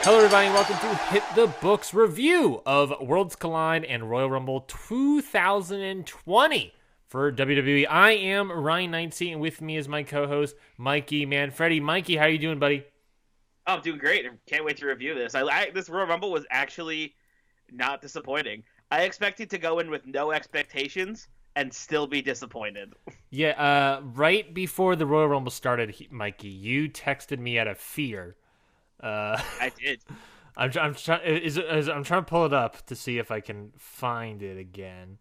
Hello, everybody, and welcome to Hit the Books review of Worlds Collide and Royal Rumble 2020 for WWE. I am Ryan Knightsey, and with me is my co-host, Mikey Manfredi. Mikey, how you doing, buddy? Oh, I'm doing great. Can't wait to review this. This Royal Rumble was actually not disappointing. I expected to go in with no expectations and still be disappointed. Yeah, right before the Royal Rumble started, Mikey, you texted me out of fear. I did. I'm trying to pull it up to see if I can find it again.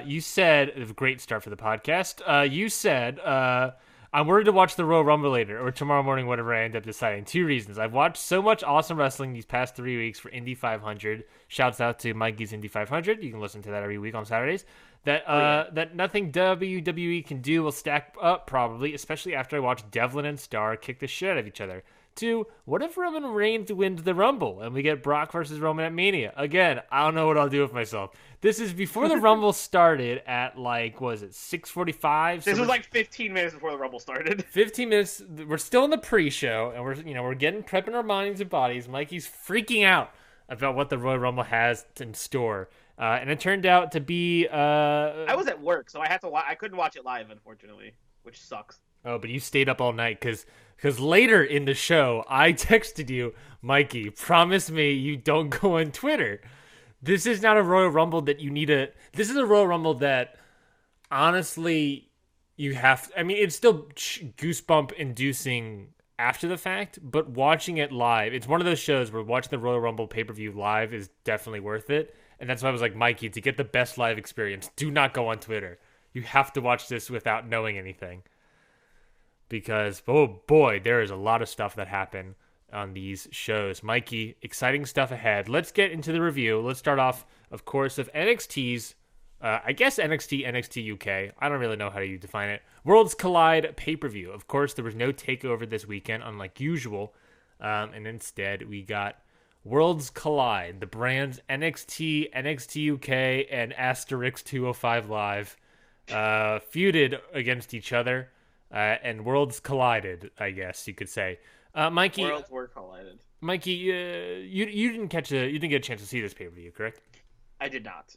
You said a great start for the podcast. You said I'm worried to watch the Royal Rumble later or tomorrow morning, whatever I end up deciding. 2 reasons. I've watched so much awesome wrestling these past 3 weeks for Indy 500. Shouts out to Mikey's Indy 500. You can listen to that every week on Saturdays. That nothing WWE can do will stack up probably, especially after I watch Devlin and Starr kick the shit out of each other. 2, what if Roman Reigns wins the Rumble and we get Brock versus Roman at Mania? Again, I don't know what I'll do with myself. This is before the Rumble started at 6:45? This was 15 minutes before the Rumble started. 15 minutes. We're still in the pre-show, and we're prepping our minds and bodies. Mikey's freaking out about what the Royal Rumble has in store. And it turned out to be... I was at work, so I couldn't watch it live, unfortunately, which sucks. Oh, but you stayed up all night because later in the show, I texted you, Mikey, promise me you don't go on Twitter. This is not a Royal Rumble that you need to... This is a Royal Rumble that, honestly, you have... I mean, it's still goosebump-inducing after the fact, but watching it live, it's one of those shows where watching the Royal Rumble pay-per-view live is definitely worth it. And that's why I was like, Mikey, to get the best live experience, do not go on Twitter. You have to watch this without knowing anything. Because, oh boy, there is a lot of stuff that happened on these shows. Mikey, exciting stuff ahead. Let's get into the review. Let's start off, of course, of NXT's, I guess NXT UK. I don't really know how you define it. Worlds Collide pay-per-view. Of course, there was no takeover this weekend, unlike usual. And instead, we got Worlds Collide, the brands NXT, NXT UK, and Asterix 205 Live feuded against each other, and worlds collided, I guess you could say. Mikey, worlds were collided. Mikey, you didn't get a chance to see this pay-per-view, correct? I did not.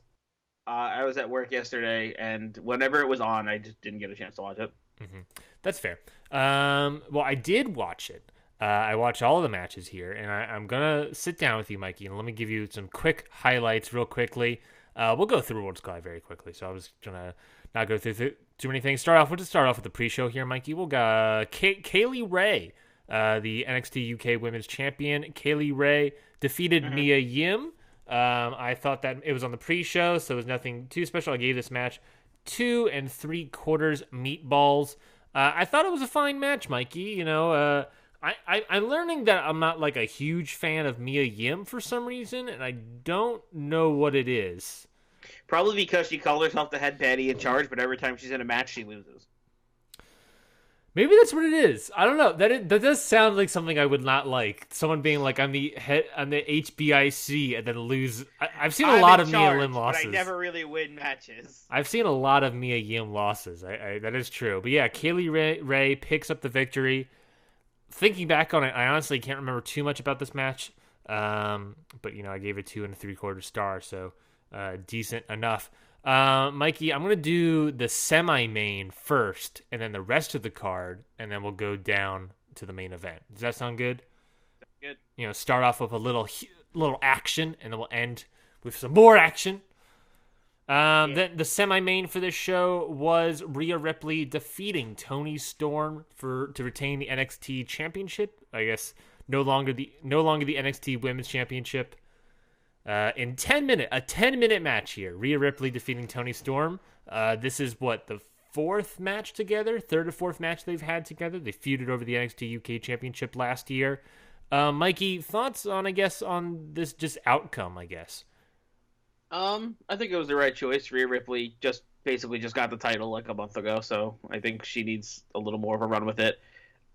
I was at work yesterday, and whenever it was on, I just didn't get a chance to watch it. Mm-hmm. That's fair. Well, I did watch it. I watched all of the matches here, and I'm going to sit down with you, Mikey, and let me give you some quick highlights real quickly. We'll go through Worlds Collide very quickly, so I was going to not go through too many things. We'll just start off with the pre-show here, Mikey. We'll got Kaylee Ray, the NXT UK Women's Champion. Kaylee Ray defeated Mia Yim. I thought that it was on the pre-show, so it was nothing too special. I gave this match 2 3/4 meatballs. I thought it was a fine match, Mikey. I'm learning that I'm not a huge fan of Mia Yim for some reason, and I don't know what it is. Probably because she calls herself the head baddie in charge, but every time she's in a match, she loses. Maybe that's what it is. I don't know. That does sound like something I would not like. Someone being like, I'm the HBIC and then lose. I've seen a lot of Mia Yim losses. But I never really win matches. I've seen a lot of Mia Yim losses. That is true. But yeah, Kaylee Ray picks up the victory. Thinking back on it, I honestly can't remember too much about this match. But I gave it 2 3/4 stars, so decent enough. Mikey, I'm going to do the semi-main first, and then the rest of the card, and then we'll go down to the main event. Does that sound good? Good. Start off with a little action, and then we'll end with some more action. Then the semi-main for this show was Rhea Ripley defeating Toni Storm to retain the NXT Championship. I guess no longer the NXT Women's Championship. In 10-minute match here. Rhea Ripley defeating Toni Storm. This is the third or fourth match they've had together. They feuded over the NXT UK Championship last year. Mikey, thoughts on this just outcome, I guess? I think it was the right choice. Rhea Ripley basically just got the title a month ago, so I think she needs a little more of a run with it.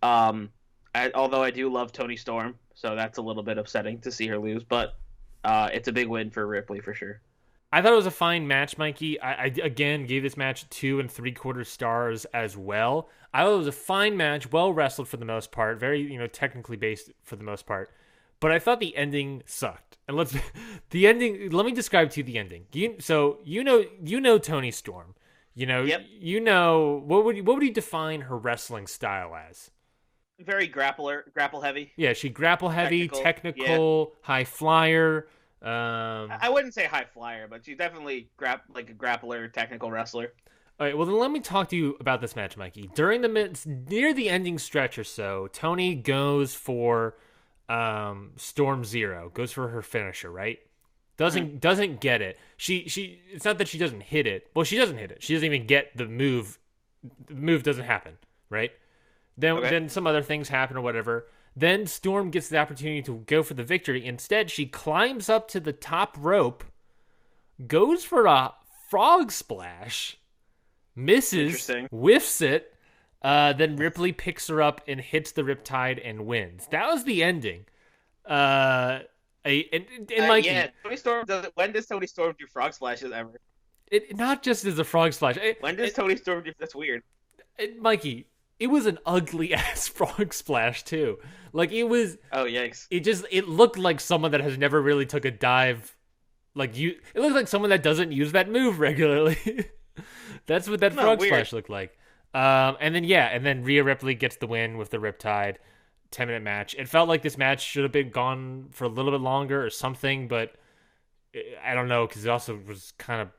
Although I do love Toni Storm, so that's a little bit upsetting to see her lose, but it's a big win for Ripley for sure. I thought it was a fine match, Mikey. I again gave this match 2 3/4 stars as well. I thought it was a fine match, well wrestled for the most part, very technically based for the most part. But I thought the ending sucked. And the ending. Let me describe to you the ending. You know Toni Storm. Yep. What would you define her wrestling style as? Very grapple heavy. Yeah, she grapple heavy, Yeah. technical, high flyer. I wouldn't say high flyer, but she's definitely like a grappler, technical wrestler. All right, well then let me talk to you about this match, Mikey. Near the ending stretch or so, Toni goes for Storm Zero, goes for her finisher, right? Doesn't get it. She it's not that she doesn't hit it. Well, she doesn't hit it. She doesn't even get the move. The move doesn't happen, right? Then some other things happen or whatever. Then Storm gets the opportunity to go for the victory. Instead, she climbs up to the top rope, goes for a frog splash, misses, whiffs it. Then Ripley picks her up and hits the Riptide and wins. That was the ending. And Mikey, yeah, Toni Storm when does Toni Storm do frog splashes ever? It not just as a frog splash. When does Toni Storm do? That's weird. Mikey, it was an ugly ass frog splash too. Like it was. Oh yikes! It looked like someone that has never really took a dive. It looked like someone that doesn't use that move regularly. That's what that frog splash looked like. And then Rhea Ripley gets the win with the Riptide. 10-minute match. It felt like this match should have been gone for a little bit longer or something, but I don't know because it also was kind of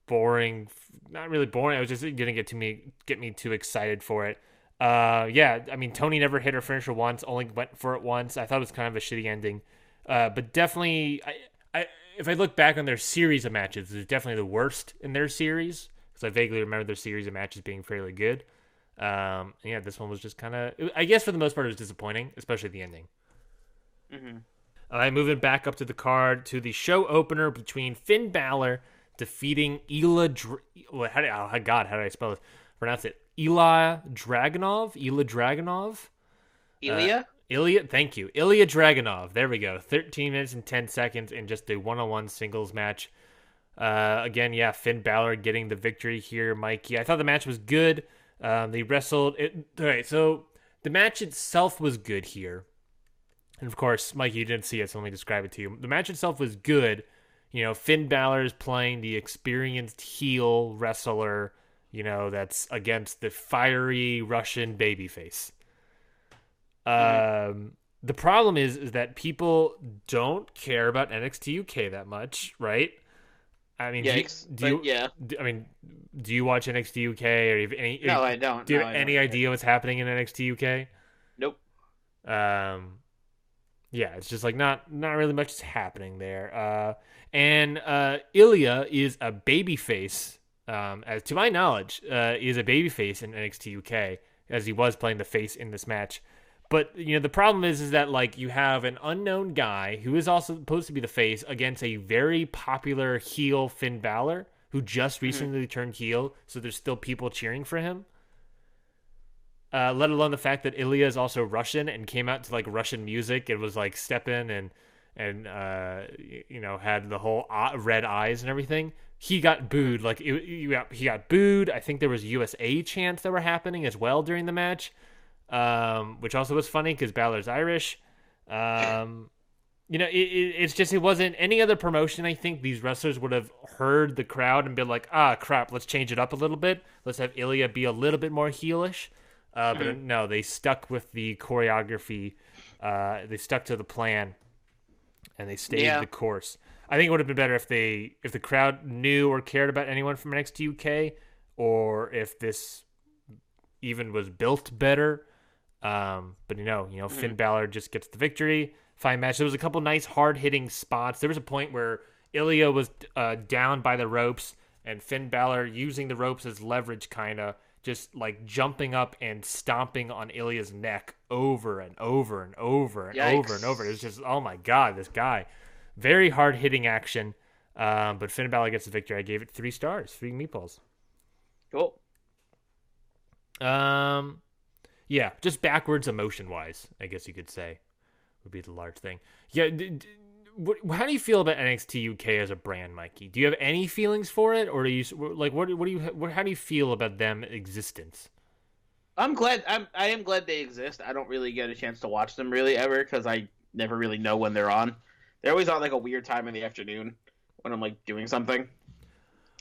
boring. Not really boring. I was just gonna get me too excited for it. I mean, Toni never hit her finisher once. Only went for it once. I thought it was kind of a shitty ending. But definitely, if I look back on their series of matches, it's definitely the worst in their series because I vaguely remember their series of matches being fairly good. This one was just kind of, I guess for the most part, it was disappointing, especially the ending. Mm-hmm. All right, moving back up to the card to the show opener between Finn Balor defeating how did I spell it? Pronounce it. Ilya Dragunov. Thank you. Ilya Dragunov. There we go. 13 minutes and 10 seconds in just a one-on-one singles match. Finn Balor getting the victory here, Mikey. I thought the match was good. They wrestled. All right, so the match itself was good here. And of course, Mikey, you didn't see it, so let me describe it to you. The match itself was good. Finn Balor is playing the experienced heel wrestler, that's against the fiery Russian babyface. The problem is that people don't care about NXT UK that much, right? I mean, do you watch NXT UK or have any? No, I don't. Do you have any idea what's happening in NXT UK? Nope. It's just like not really much is happening there. And Ilya is a babyface. As to my knowledge, is a babyface in NXT UK as he was playing the face in this match. But the problem is that like you have an unknown guy who is also supposed to be the face against a very popular heel Finn Balor who just recently turned heel, so there's still people cheering for him. Let alone the fact that Ilya is also Russian and came out to like Russian music. It was like Step In and had the whole red eyes and everything. He got booed. Like he got booed. I think there was USA chants that were happening as well during the match. Which also was funny because Balor's Irish. It's just it wasn't any other promotion. I think these wrestlers would have heard the crowd and been like, crap, let's change it up a little bit. Let's have Ilya be a little bit more heelish. But no, they stuck with the choreography. They stuck to the plan, and they stayed the course. I think it would have been better if the crowd knew or cared about anyone from NXT UK, or if this even was built better. But Finn Balor just gets the victory. Fine match. There was a couple nice hard hitting spots. There was a point where Ilya was down by the ropes, and Finn Balor using the ropes as leverage, kind of just like jumping up and stomping on Ilya's neck over and over and over and over and over. It was just, oh my god, this guy. Very hard hitting action. But Finn Balor gets the victory. I gave it 3 stars, 3 meatballs. Cool. Just backwards emotion-wise, I guess you could say, would be the large thing. Yeah, how do you feel about NXT UK as a brand, Mikey? Do you have any feelings for it, or do you like what do you how do you feel about them existence? I'm glad. I am glad they exist. I don't really get a chance to watch them really ever because I never really know when they're on. They're always on like a weird time in the afternoon when I'm like doing something.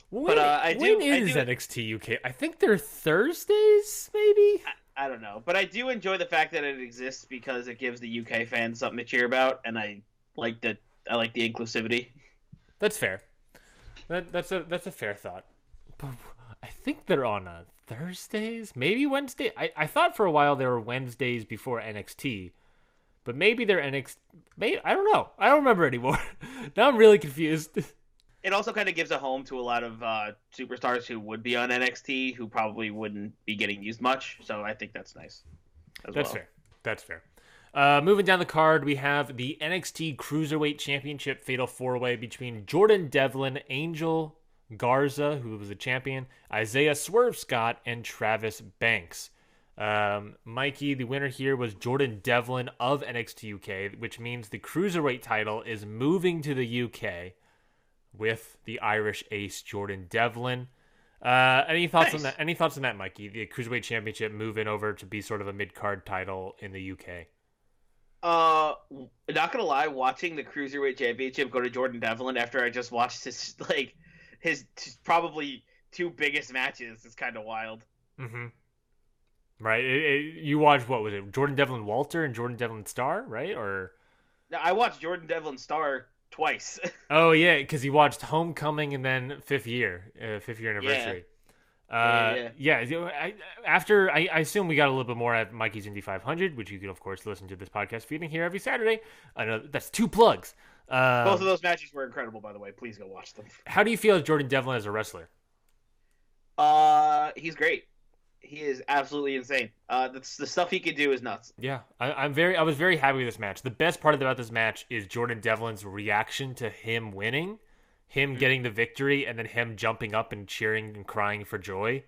When is NXT UK? I think they're Thursdays, maybe. I don't know, but I do enjoy the fact that it exists because it gives the UK fans something to cheer about, and I like the inclusivity. That's fair. That's a fair thought. But I think they're on Thursdays, maybe Wednesday. I thought for a while they were Wednesdays before NXT, but maybe they're NXT. Maybe, I don't know. I don't remember anymore. Now I'm really confused. It also kind of gives a home to a lot of superstars who would be on NXT who probably wouldn't be getting used much. So I think that's nice. That's fair. Moving down the card, we have the NXT Cruiserweight Championship Fatal 4-Way between Jordan Devlin, Angel Garza, who was the champion, Isaiah Swerve Scott, and Travis Banks. Mikey, the winner here was Jordan Devlin of NXT UK, which means the Cruiserweight title is moving to the UK with the Irish ace Jordan Devlin. Any thoughts on that? Any thoughts on that, Mikey? The Cruiserweight Championship moving over to be sort of a mid-card title in the UK. Not gonna lie, watching the Cruiserweight Championship go to Jordan Devlin after I just watched his probably two biggest matches is kind of wild. Mm-hmm. Right. You watched, what was it? Jordan Devlin Walter and Jordan Devlin Star, right? Or no, I watched Jordan Devlin Star twice. Oh yeah, because you watched Homecoming and then fifth year anniversary. I assume we got a little bit more at Mikey's Indy 500, which you can of course listen to this podcast feeding here every Saturday. I know that's 2 plugs. Both of those matches were incredible, by the way. Please go watch them. How do you feel as Jordan Devlin as a wrestler? He's great. He is absolutely insane. The stuff he can do is nuts. Yeah, I was very happy with this match. The best part about this match is Jordan Devlin's reaction to him winning, getting the victory, and then him jumping up and cheering and crying for joy.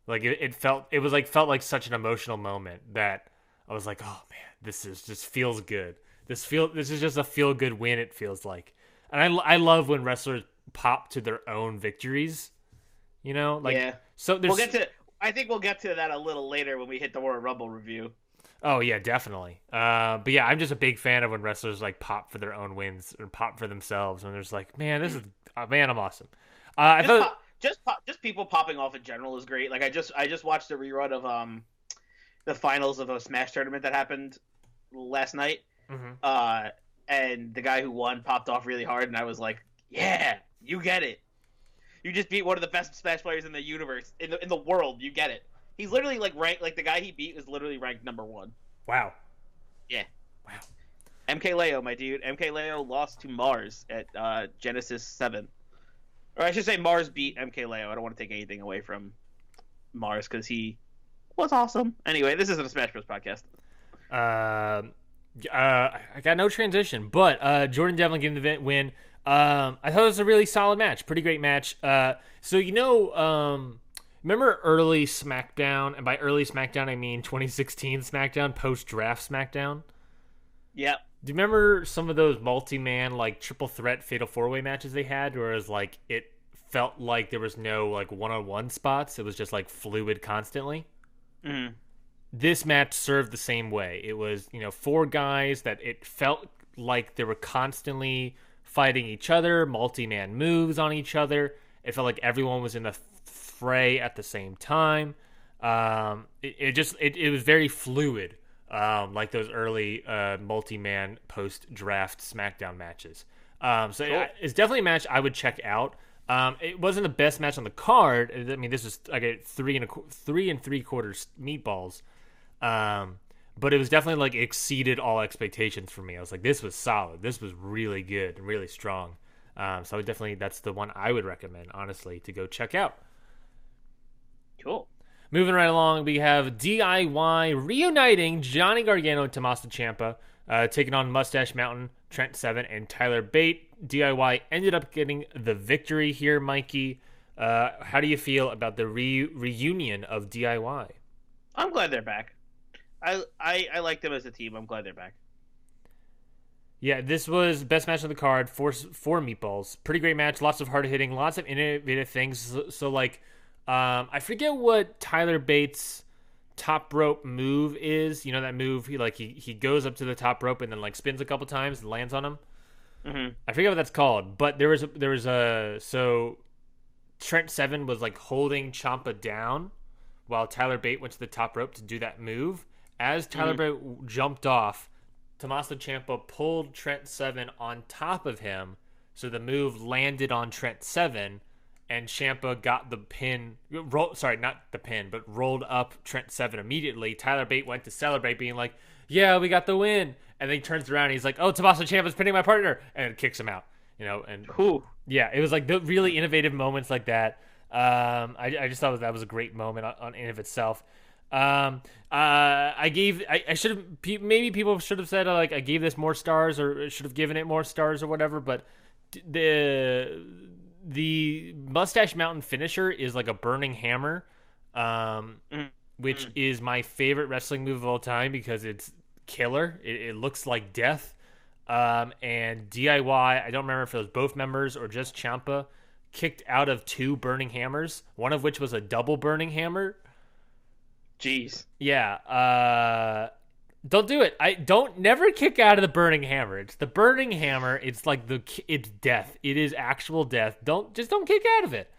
Like it felt like such an emotional moment that I was like, oh man, this just feels good. This is just a feel good win. It feels like, and I love when wrestlers pop to their own victories. You know, like yeah. So I think we'll get to that a little later when we hit the Royal Rumble review. Oh yeah, definitely. But yeah, I'm just a big fan of when wrestlers like pop for their own wins or pop for themselves, and there's like, man, I'm awesome. Just people popping off in general is great. Like I just watched a rerun of the finals of a Smash tournament that happened last night. Mm-hmm. And the guy who won popped off really hard, and I was like, yeah, you get it. You just beat one of the best Smash players in the universe, in the world. You get it. He's literally like ranked, like the guy he beat is literally ranked number 1. Wow. Yeah. Wow. MK Leo, my dude. MK Leo lost to Mars at Genesis 7. Or I should say Mars beat MK Leo. I don't want to take anything away from Mars because he was awesome. Anyway, this isn't a Smash Bros. Podcast. I got no transition, but Jordan Devlin getting the win. I thought it was a really solid match. Pretty great match. So, remember early SmackDown? And by early SmackDown, I mean 2016 SmackDown, post-draft SmackDown? Yep. Do you remember some of those multi-man, like, triple threat fatal 4-way matches they had? Where it was, like, it felt like there was no, like, one-on-one spots. It was just, like, fluid constantly. Mm-hmm. This match served the same way. It was, 4 guys that it felt like they were constantly fighting each other, multi-man moves on each other. It felt like everyone was in the fray at the same time. It was very fluid, like those early multi-man post-draft SmackDown matches. Cool. It's definitely a match I would check out. It wasn't the best match on the card. I mean, this was like a 3 3/4 meatballs. But it was definitely like exceeded all expectations for me. I was like, this was solid. This was really good and really strong. So that's the one I would recommend, honestly, to go check out. Cool. Moving right along, we have DIY reuniting Johnny Gargano and Tommaso Ciampa, taking on Mustache Mountain, Trent Seven, and Tyler Bate. DIY ended up getting the victory here, Mikey. How do you feel about the reunion of DIY? I'm glad they're back. I like them as a team. I'm glad they're back. Yeah, this was best match on the card. Four meatballs. Pretty great match. Lots of hard hitting. Lots of innovative things. So like, I forget what Tyler Bates' top rope move is. You know that move? He goes up to the top rope and then like spins a couple times and lands on him. Mm-hmm. I forget what that's called. But there was a so Trent Seven was like holding Ciampa down while Tyler Bate went to the top rope to do that move. As Tyler Bate jumped off, Tommaso Ciampa pulled Trent Seven on top of him, so the move landed on Trent Seven, and Ciampa got the pin. Sorry, not the pin, but rolled up Trent Seven immediately. Tyler Bate went to celebrate, being like, "Yeah, we got the win!" And then he turns around and he's like, "Oh, Tommaso Ciampa's pinning my partner," and kicks him out. And yeah, it was like the really innovative moments like that. I just thought that was a great moment in of itself. I should have, maybe people should have said like I gave this more stars or should have given it more stars or whatever, but the Mustache Mountain finisher is like a burning hammer, which is my favorite wrestling move of all time because it's killer. It looks like death. And DIY, I don't remember if it was both members or just Ciampa, kicked out of two burning hammers, one of which was a double burning hammer. Jeez. Yeah. Don't do it. Never kick out of the burning hammer. It's the burning hammer. It's like it's death. It is actual death. Don't kick out of it.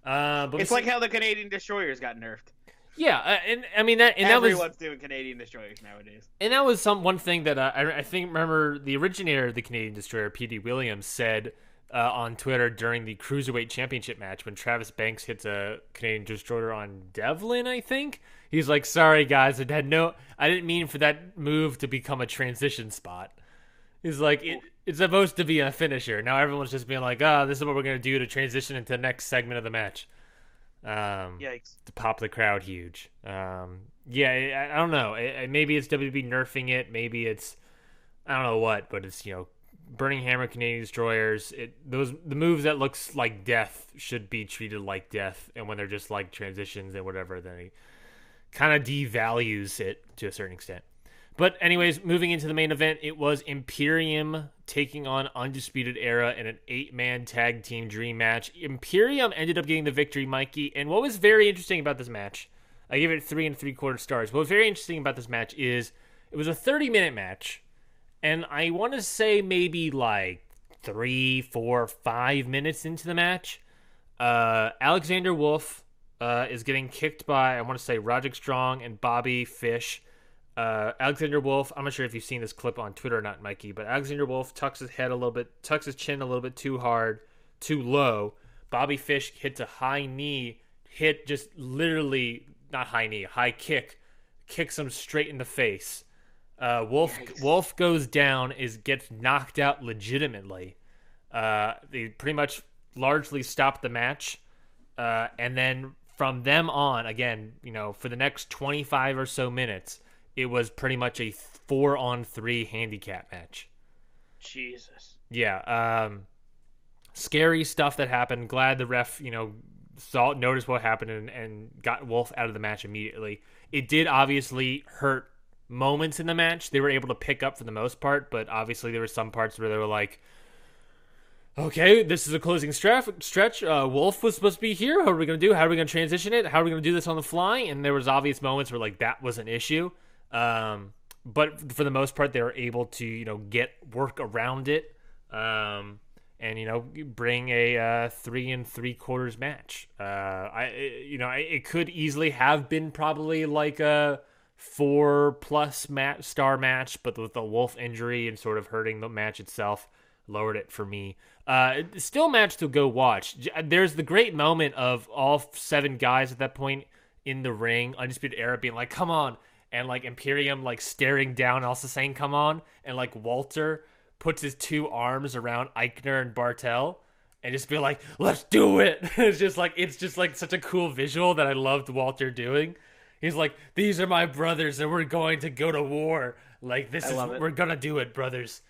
But it's like how the Canadian destroyers got nerfed. Yeah, and I mean everyone's doing Canadian destroyers nowadays. And that was one thing that I think remember the originator of the Canadian destroyer, P.D. Williams, said on Twitter during the Cruiserweight Championship match when Travis Banks hits a Canadian destroyer on Devlin, I think. He's like, "Sorry guys, I didn't mean for that move to become a transition spot." He's like, it's supposed to be a finisher. Now everyone's just being like, this is what we're gonna do to transition into the next segment of the match. Yikes. To pop the crowd huge. I don't know. Maybe it's WWE nerfing it. Maybe it's, I don't know what, but it's, Burning Hammer, Canadian Destroyers. The moves that looks like death should be treated like death. And when they're just like transitions and whatever, then it kind of devalues it to a certain extent. But anyways, moving into the main event, it was Imperium taking on Undisputed Era in an 8-man tag team dream match. Imperium ended up getting the victory, Mikey. And what was very interesting about this match, I gave it 3 3/4 stars. What was very interesting about this match is it was a 30-minute match. And I want to say maybe like 3, 4, 5 minutes into the match, Alexander Wolf is getting kicked by, I want to say, Roderick Strong and Bobby Fish. Alexander Wolf, I'm not sure if you've seen this clip on Twitter or not, Mikey, but Alexander Wolf tucks his chin a little bit too hard, too low. Bobby Fish hits a high knee, just literally, not high knee, high kick, kicks him straight in the face. Wolf goes down, gets knocked out legitimately. They pretty much largely stopped the match. And then from them on, again, for the next 25 or so minutes, it was pretty much a 4-on-3 handicap match. Jesus. Yeah. Scary stuff that happened. Glad the ref, noticed what happened and got Wolf out of the match immediately. It did obviously hurt moments in the match. They were able to pick up for the most part, but obviously there were some parts where they were like, okay, this is a closing stretch. Wolf was supposed to be here. How are we going to do? How are we going to transition it? How are we going to do this on the fly? And there was obvious moments where like that was an issue. But for the most part, they were able to, get work around it. And, bring a 3 3/4 match. It could easily have been probably like a 4+ star match, but with the Wolf injury and sort of hurting the match itself, lowered it for me. Still a match to go watch. There's the great moment of all 7 guys at that point in the ring, Undisputed Era being like, come on, and like Imperium like staring down, also saying come on, and like Walter puts his 2 arms around Eichner and Bartel and just be like, let's do it. It's just like such a cool visual that I loved Walter doing. He's like, these are my brothers and we're going to go to war. Like, we're going to do it, brothers.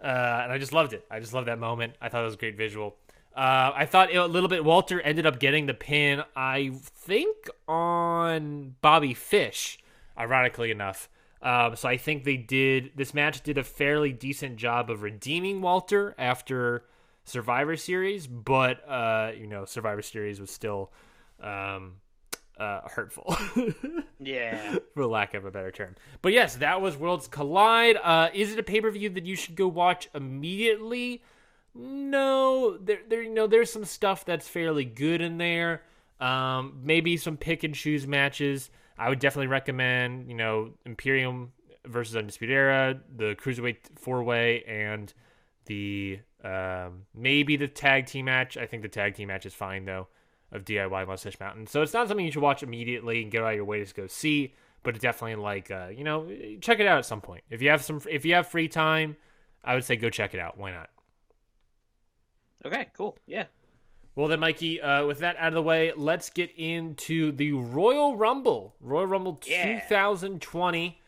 And I just loved it. I just loved that moment. I thought it was a great visual. I thought a little bit, Walter ended up getting the pin, I think, on Bobby Fish, ironically enough. So I think this match did a fairly decent job of redeeming Walter after Survivor Series, but Survivor Series was still hurtful. Yeah. For lack of a better term. But yes, that was Worlds Collide. Is it a pay-per-view that you should go watch immediately? No, there's some stuff that's fairly good in there. Maybe some pick and choose matches. I would definitely recommend, Imperium versus Undisputed Era, the Cruiserweight 4-Way, and the maybe the tag team match. I think the tag team match is fine though, of DIY Mustache Mountain. So it's not something you should watch immediately and get out of your way to go see, but it's definitely check it out at some point. If you have free time, I would say go check it out. Why not? Okay, cool. Yeah. Well then, Mikey, with that out of the way, let's get into the Royal Rumble. Royal Rumble 2020.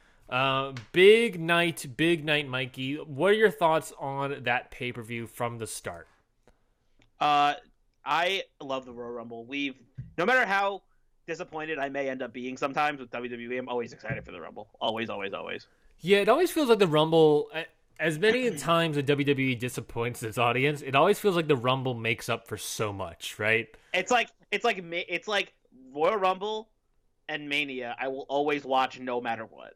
Big night, Mikey. What are your thoughts on that pay-per-view from the start? I love the Royal Rumble. No matter how disappointed I may end up being sometimes with WWE, I'm always excited for the Rumble. Always, always, always. Yeah, it always feels like the Rumble... As many times as WWE disappoints its audience, it always feels like the Rumble makes up for so much, right? It's like Royal Rumble and Mania. I will always watch no matter what.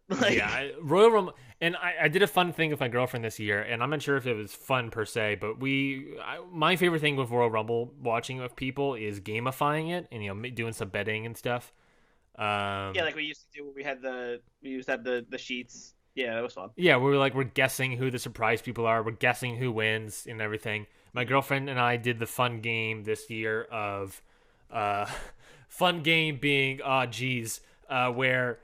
Royal Rumble, and I did a fun thing with my girlfriend this year, and I'm not sure if it was fun per se, but my favorite thing with Royal Rumble watching with people is gamifying it and doing some betting and stuff. Like we used to do. We used to have the sheets. Yeah, that was fun. Yeah, we're guessing who the surprise people are. We're guessing who wins and everything. My girlfriend and I did the fun game this year of, fun game being, where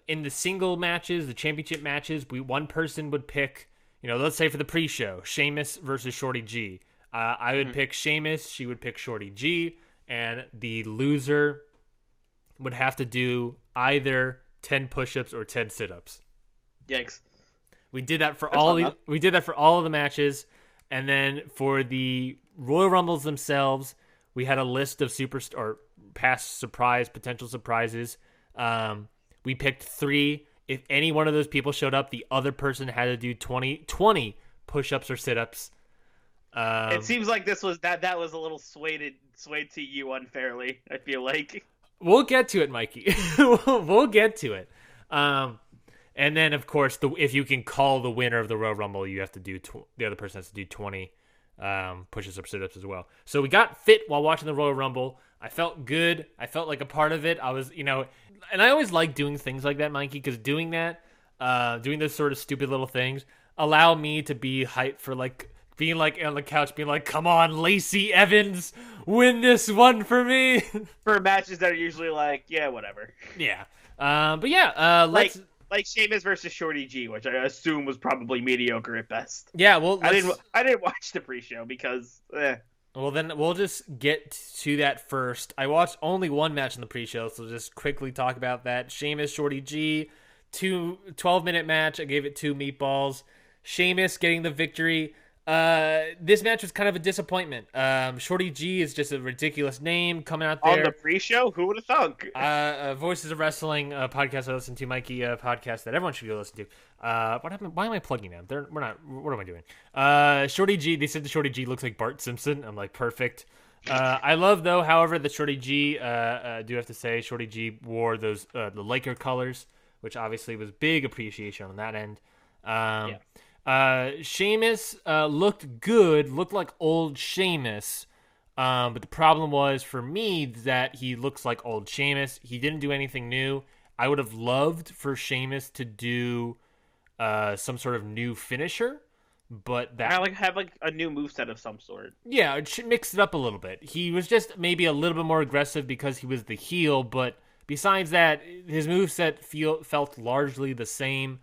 in the single matches, the championship matches, one person would pick, let's say for the pre-show, Sheamus versus Shorty G. I would pick Sheamus, she would pick Shorty G, and the loser would have to do either 10 push-ups or 10 sit-ups. Yikes. We did that for all of the matches, and then for the Royal Rumbles themselves, we had a list of past potential surprises. We picked 3. If any one of those people showed up, the other person had to do 20 push-ups or sit-ups. It seems like this was that was a little swayed to you unfairly, I feel like. We'll get to it, Mikey. We'll get to it. And then, of course, if you can call the winner of the Royal Rumble, you have to do the other person has to do 20 pushes up, sit-ups as well. So we got fit while watching the Royal Rumble. I felt good. I felt like a part of it. I was, and I always like doing things like that, Mikey, because doing those sort of stupid little things allow me to be hyped for being on the couch, being like, "Come on, Lacey Evans, win this one for me." For matches that are usually yeah, whatever. Yeah. But yeah, let's. Like Sheamus versus Shorty G, which I assume was probably mediocre at best. Yeah, well, I didn't watch the pre-show because. Well, then we'll just get to that first. I watched only one match in the pre-show, so just quickly talk about that. Sheamus, Shorty G, 12-minute match. I gave it 2 meatballs. Sheamus getting the victory. This match was kind of a disappointment. Shorty G is just a ridiculous name coming out there. On the pre-show? Who would have thunk? Voices of Wrestling podcast I listen to, Mikey, podcast that everyone should go listen to. What happened? Why am I plugging them? We're not. What am I doing? Shorty G. They said the Shorty G looks like Bart Simpson. I'm like, perfect. I love though, however, the Shorty G. Do have to say, Shorty G wore those the Laker colors, which obviously was big appreciation on that end. Sheamus looked good, looked like old Sheamus, but the problem was for me that he looks like old Sheamus. He didn't do anything new. I would have loved for Sheamus to do some sort of new finisher, but that have a new moveset of some sort. Yeah, it should mix it up a little bit. He was just maybe a little bit more aggressive because he was the heel, but besides that, his moveset felt largely the same.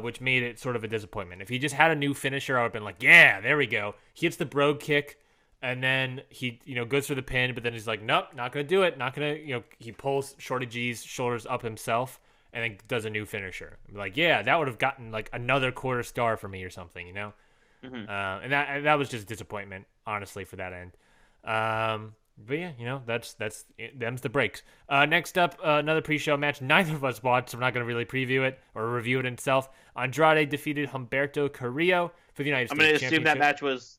Which made it sort of a disappointment. If he just had a new finisher, I would have been like, yeah, there we go. He hits the brogue kick, and then he, goes for the pin, but then he's like, nope, not going to do it. Not going to, he pulls Shorty G's shoulders up himself and then does a new finisher. I'm like, yeah, that would have gotten like another quarter star for me or something, Mm-hmm. And that was just a disappointment, honestly, for that end. But yeah, that's them's the breaks. Next up, another pre-show match. Neither of us watched, so we're not going to really preview it or review it itself. Andrade defeated Humberto Carrillo for the United I'm States going to Championship. assume that match was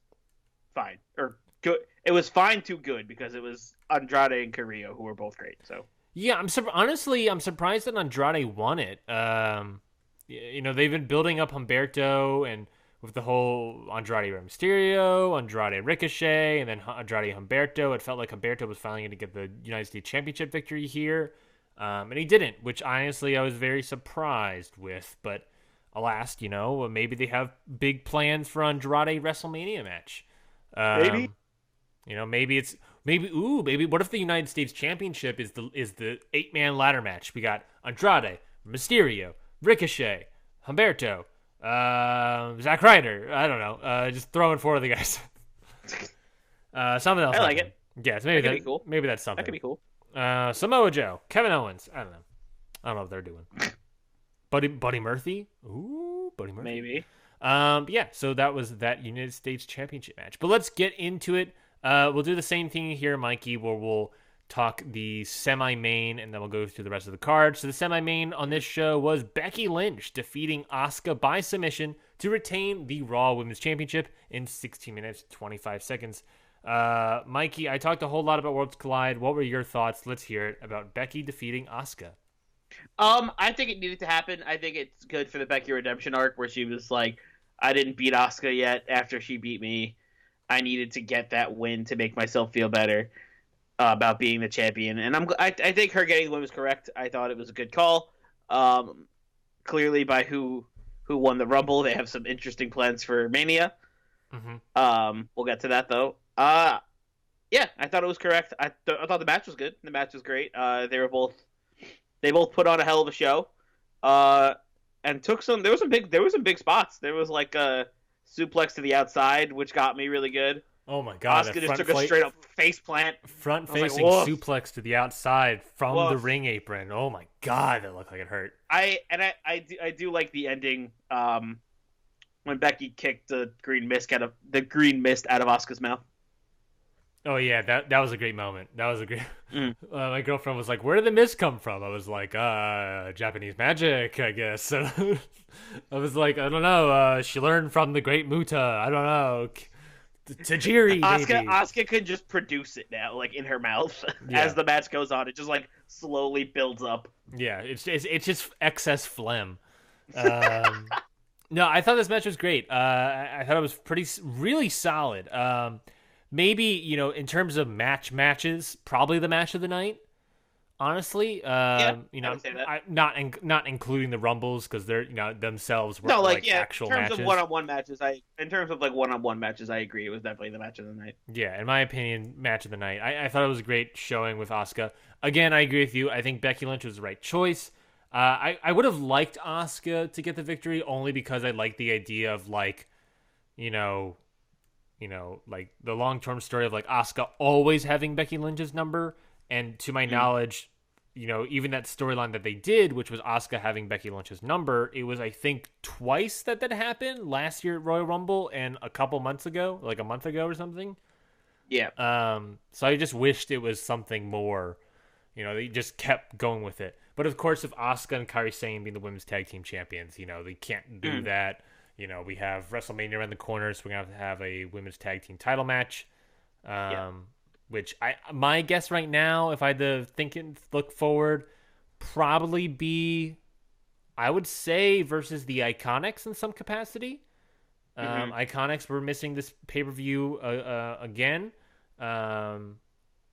fine or good. It was fine to good because it was Andrade and Carrillo who were both great. So yeah, honestly, I'm surprised that Andrade won it. They've been building up Humberto and with the whole Andrade Mysterio, Andrade Ricochet, and then Andrade Humberto. It felt like Humberto was finally going to get the United States Championship victory here, and he didn't, which honestly I was very surprised with. But alas, maybe they have big plans for Andrade WrestleMania match. maybe. Maybe what if the United States Championship is the 8-man ladder match? We got Andrade, Mysterio, Ricochet, Humberto, Zack Ryder. I don't know. Just throwing 4 of the guys. Something else. I like it. Yeah, maybe that could be cool. Maybe that's something. That could be cool. Samoa Joe, Kevin Owens. I don't know what they're doing. Buddy Murphy. Ooh, Buddy Murphy. Maybe. Yeah. So that was that United States Championship match. But let's get into it. We'll do the same thing here, Mikey, where we'll talk the semi-main, and then we'll go through the rest of the card. So the semi-main on this show was Becky Lynch defeating Asuka by submission to retain the Raw Women's Championship in 16 minutes, 25 seconds. Mikey, I talked a whole lot about Worlds Collide. What were your thoughts? Let's hear it about Becky defeating Asuka. I think it needed to happen. I think it's good for the Becky redemption arc where she was like, I didn't beat Asuka yet after she beat me. I needed to get that win to make myself feel better about being the champion. And I think her getting the win was correct. I thought it was a good call. Clearly by who won the Rumble, they have some interesting plans for Mania. Mm-hmm. We'll get to that though. Yeah, I thought it was correct. I thought the match was good. The match was great. They both put on a hell of a show. And took some. There was some big spots. There was like a suplex to the outside, which got me really good. Oh my god! Asuka just took a straight up face plant. Front-facing suplex to the outside from the ring apron. Oh my god, that looked like it hurt. I do like the ending when Becky kicked the green mist out of Asuka's mouth. Oh yeah, that was a great moment. That was a great. My girlfriend was like, "Where did the mist come from?" I was like, Japanese magic, I guess." I was like, "I don't know. She learned from the Great Muta. I don't know." Tajiri, Asuka could just produce it now, like in her mouth, as the match goes on. It just like slowly builds up. Yeah, it's just excess phlegm. No, I thought this match was great. I thought it was really solid. Maybe in terms of matches, probably the match of the night. Honestly, I would say that. not including the Rumbles because they're themselves were actual matches. In terms of one-on-one matches, I agree. It was definitely the match of the night. Yeah, in my opinion, match of the night. I thought it was a great showing with Asuka. Again, I agree with you. I think Becky Lynch was the right choice. I would have liked Asuka to get the victory only because I like the idea of like the long-term story of like Asuka always having Becky Lynch's number. And to my knowledge, even that storyline that they did, which was Asuka having Becky Lynch's number, it was, I think, twice that happened last year at Royal Rumble and a couple months ago, like a month ago or something. Yeah. So I just wished it was something more, they just kept going with it. But of course, if Asuka and Kairi Sane being the women's tag team champions, they can't do that. We have WrestleMania around the corner, so we're going to have a women's tag team title match. Which my guess right now, if I had to think and look forward, probably be, I would say, versus the Iconics in some capacity. Iconics were missing this pay-per-view again.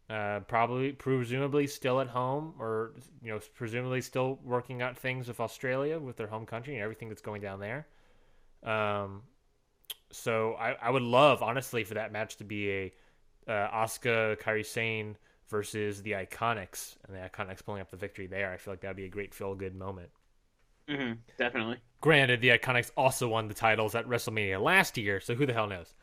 Presumably still at home, or presumably still working out things with Australia, with their home country and everything that's going down there. So I would love, honestly, for that match to be a Asuka, Kairi Sane versus the Iconics, and the Iconics pulling up the victory there. I feel like that would be a great feel-good moment. Definitely. Granted, the Iconics also won the titles at WrestleMania last year, so who the hell knows?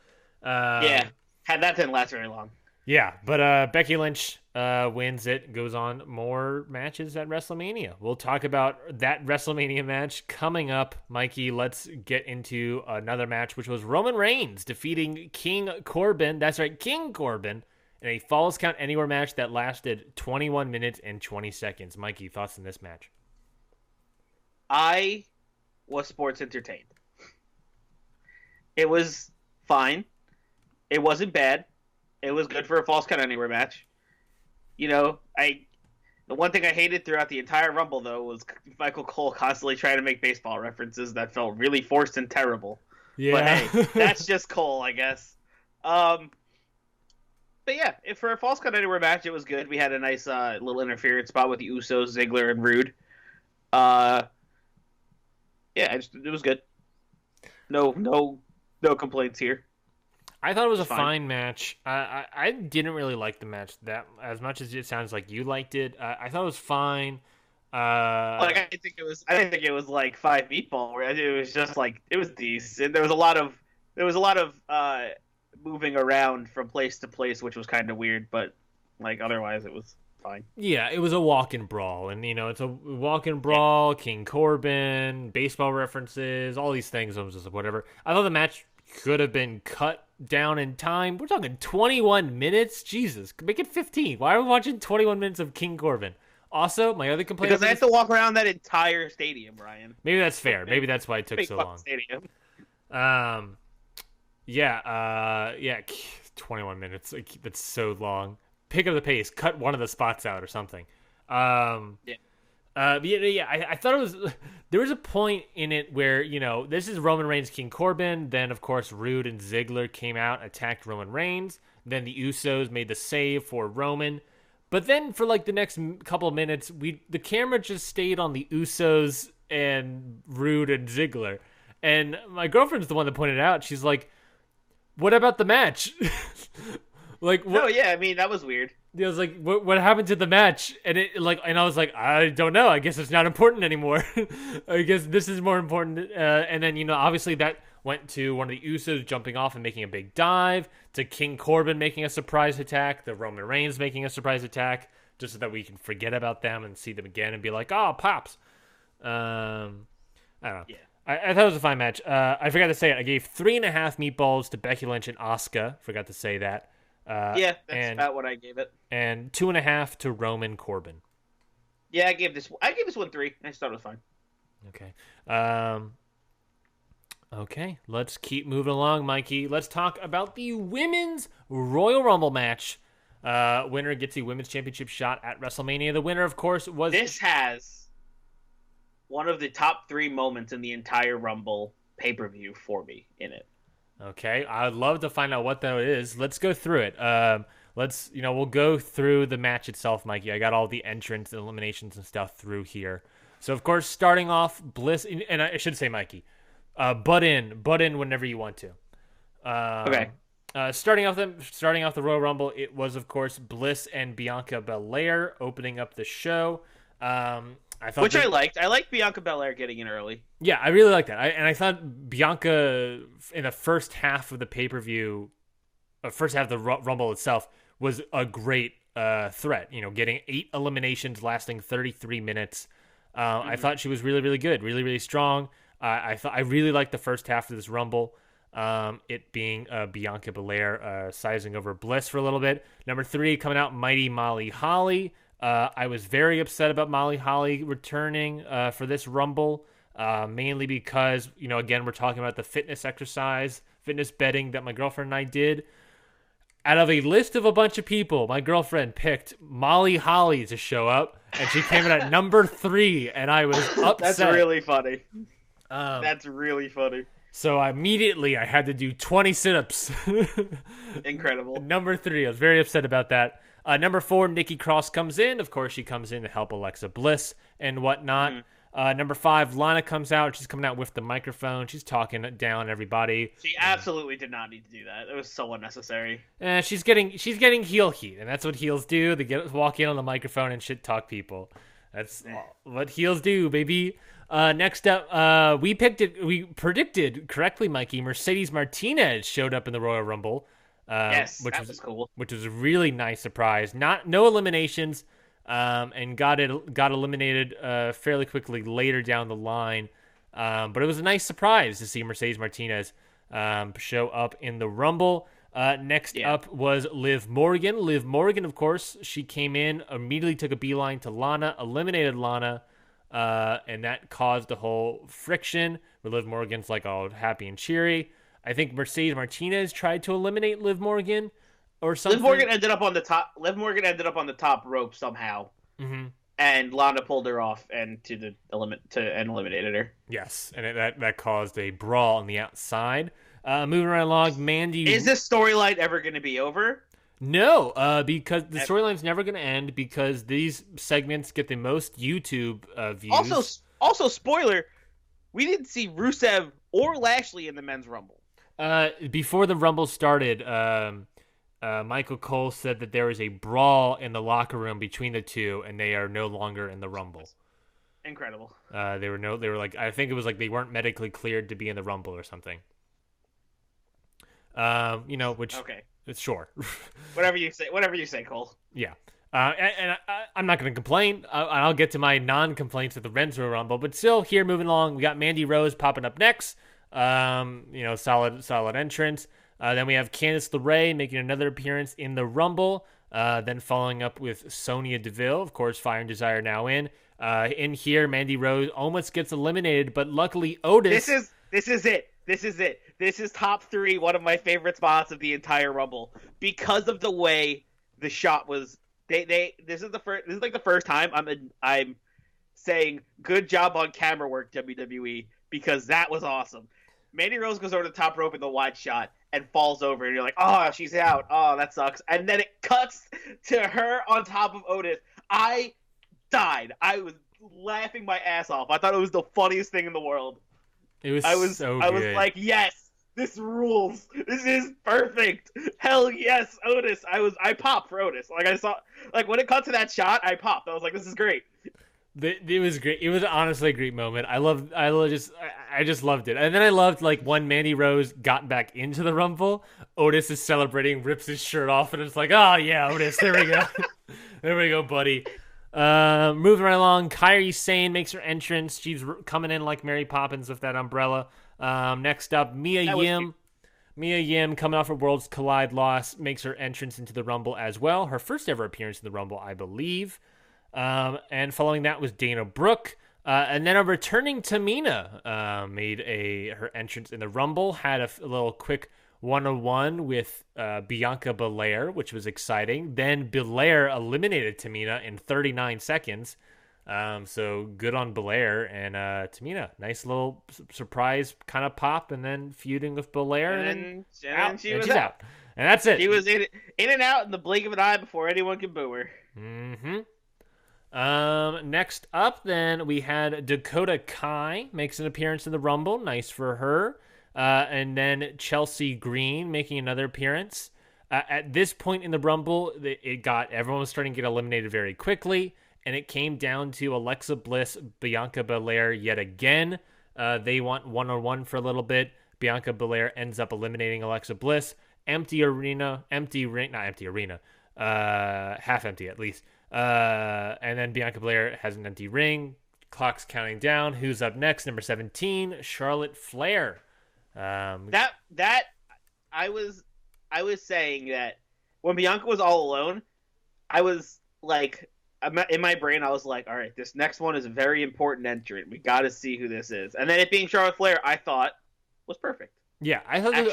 That didn't last very long. Yeah, but Becky Lynch wins it, goes on more matches at WrestleMania. We'll talk about that WrestleMania match coming up. Mikey, let's get into another match, which was Roman Reigns defeating King Corbin. That's right, King Corbin, in a Falls Count Anywhere match that lasted 21 minutes and 20 seconds. Mikey, thoughts on this match? I was sports entertained. It was fine. It wasn't bad. It was good for a Falls Count Anywhere match. You know, the one thing I hated throughout the entire Rumble, though, was Michael Cole constantly trying to make baseball references that felt really forced and terrible. Yeah. But hey, that's just Cole, I guess. But yeah, for a Falls Count Anywhere match, it was good. We had a nice little interference spot with the Usos, Ziggler, and Rude. Yeah, it was good. No complaints here. I thought it was a fine match. I didn't really like the match that as much as it sounds like you liked it. I thought it was fine. I didn't think it was like 5 meatball. It was just like it was decent. There was a lot of moving around from place to place, which was kind of weird. But like otherwise, it was fine. Yeah, it was a walk-in brawl, and it's a walk-in brawl. Yeah. King Corbin, baseball references, all these things. I was just like, whatever. I thought the match could have been cut down in time. We're talking 21 minutes. Jesus, make it 15. Why are we watching 21 minutes of King Corbin? Also, my other complaint because I have to walk around that entire stadium, Brian. Maybe that's fair. Maybe that's why it took so long. Stadium. Yeah. 21 minutes. Like, that's so long. Pick up the pace. Cut one of the spots out or something. I thought it was. There was a point in it where this is Roman Reigns, King Corbin. Then of course Rude and Ziggler came out, attacked Roman Reigns. Then the Usos made the save for Roman. But then for like the next couple of minutes, the camera just stayed on the Usos and Rude and Ziggler. And my girlfriend's the one that pointed it out. She's like, "What about the match?" Like, what? Oh yeah, I mean that was weird. I was like, what happened to the match? And I was like, I don't know. I guess it's not important anymore. I guess this is more important. And then, obviously that went to one of the Usos jumping off and making a big dive, to King Corbin making a surprise attack, the Roman Reigns making a surprise attack, just so that we can forget about them and see them again and be like, oh, pops. I don't know. Yeah. I thought it was a fine match. I forgot to say it. I gave 3.5 meatballs to Becky Lynch and Asuka. Forgot to say that. That's about what I gave it. And 2.5 to Roman Corbin. Yeah, I gave this one 3. I just thought it was fine. Okay. Okay, let's keep moving along, Mikey. Let's talk about the Women's Royal Rumble match. Winner gets the Women's Championship shot at WrestleMania. The winner, of course, was... This has one of the top 3 moments in the entire Rumble pay-per-view for me in it. Okay, I'd love to find out what that is. Let's go through it. We'll go through the match itself, Mikey. I got all the entrance and eliminations and stuff through here. So, of course, starting off, Bliss, and I should say, Mikey, butt in whenever you want to. Okay. Starting off the Royal Rumble, it was, of course, Bliss and Bianca Belair opening up the show. I liked. I liked Bianca Belair getting in early. Yeah, I really liked that. I thought Bianca in the first half of the pay-per-view, first half of the Rumble itself, was a great threat. Getting 8 eliminations lasting 33 minutes. I thought she was really, really good, really, really strong. I really liked the first half of this Rumble. It being Bianca Belair sizing over Bliss for a little bit. Number 3 coming out, Mighty Molly Holly. I was very upset about Molly Holly returning for this Rumble, mainly because, again, we're talking about the fitness betting that my girlfriend and I did. Out of a list of a bunch of people, my girlfriend picked Molly Holly to show up, and she came in at number 3, and I was upset. That's really funny. That's really funny. So immediately I had to do 20 sit-ups. Incredible. Number 3, I was very upset about that. Number 4, Nikki Cross comes in. Of course, she comes in to help Alexa Bliss and whatnot. Number 5, Lana comes out. She's coming out with the microphone. She's talking down everybody. She absolutely did not need to do that. It was so unnecessary. She's getting heel heat, and that's what heels do. They walk in on the microphone and shit talk people. That's what heels do, baby. Next up, we predicted correctly, Mikey. Mercedes Martinez showed up in the Royal Rumble. Which was cool. Which was a really nice surprise. No eliminations, and got eliminated fairly quickly later down the line. But it was a nice surprise to see Mercedes Martinez show up in the Rumble. Next up was Liv Morgan. Liv Morgan, of course, she came in, immediately took a beeline to Lana, eliminated Lana, and that caused a whole friction where Liv Morgan's like all happy and cheery. I think Mercedes Martinez tried to eliminate Liv Morgan or something. Liv Morgan ended up on the top rope somehow. Mm-hmm. And Lana pulled her off and eliminated her. Yes, and that caused a brawl on the outside. Moving right along, Mandy. Is this storyline ever going to be over? No, because the storyline's never going to end because these segments get the most YouTube views. Also, spoiler, we didn't see Rusev or Lashley in the men's Rumble. Before the Rumble started, Michael Cole said that there was a brawl in the locker room between the two, and they are no longer in the Rumble. Incredible. They were like, I think it was like they weren't medically cleared to be in the Rumble or something. Which okay, it's sure. whatever you say, Cole. Yeah. I'm not going to complain. I'll get to my non-complaints at the Men's Royal Rumble, but still here moving along, we got Mandy Rose popping up next. Solid entrance. Then we have Candice LeRae making another appearance in the Rumble. Then following up with Sonya Deville, of course, Fire and Desire now in. In here, Mandy Rose almost gets eliminated, but luckily Otis. This is it. This is top 3, one of my favorite spots of the entire Rumble because of the way the shot was. This is like the first time I'm saying good job on camera work, WWE, because that was awesome. Mandy Rose goes over the top rope in the wide shot and falls over, and you're like, oh, she's out. Oh, that sucks. And then it cuts to her on top of Otis. I died. I was laughing my ass off. I thought it was the funniest thing in the world. It was so good. I was like, yes, this rules. This is perfect. Hell yes, Otis. I popped for Otis. When it cut to that shot, I popped. I was like, this is great. It was great. It was honestly a great moment. I just loved it. And then I loved when Mandy Rose got back into the Rumble, Otis is celebrating, rips his shirt off, and it's like, oh yeah, Otis, there we go. There we go, buddy. Moving right along, Kairi Sane makes her entrance. She's coming in like Mary Poppins with that umbrella. Next up, Mia Yim. Mia Yim, coming off her Worlds Collide loss, makes her entrance into the Rumble as well. Her first ever appearance in the Rumble, I believe. And following that was Dana Brooke. And then a returning Tamina made her entrance in the Rumble. Had a little quick one-on-one with Bianca Belair, which was exciting. Then Belair eliminated Tamina in 39 seconds. So good on Belair and Tamina. Nice little surprise kind of pop, and then feuding with Belair, and then she's out. And that's it. She was in and out in the blink of an eye before anyone could boo her. Mm-hmm. Next up, then, we had Dakota Kai makes an appearance in the Rumble. Nice for her. And then Chelsea Green making another appearance. At this point in the Rumble, everyone was starting to get eliminated very quickly, and it came down to Alexa Bliss, Bianca Belair yet again. They want one-on-one for a little bit. Bianca Belair ends up eliminating Alexa Bliss. Half empty at least. And then Bianca Belair has an empty ring. Clock's counting down. Who's up next? Number 17, Charlotte Flair. I was saying that when Bianca was all alone, I was like, in my brain, I was like, all right, this next one is a very important entrant. We got to see who this is. And then it being Charlotte Flair, I thought was perfect. Yeah, I thought it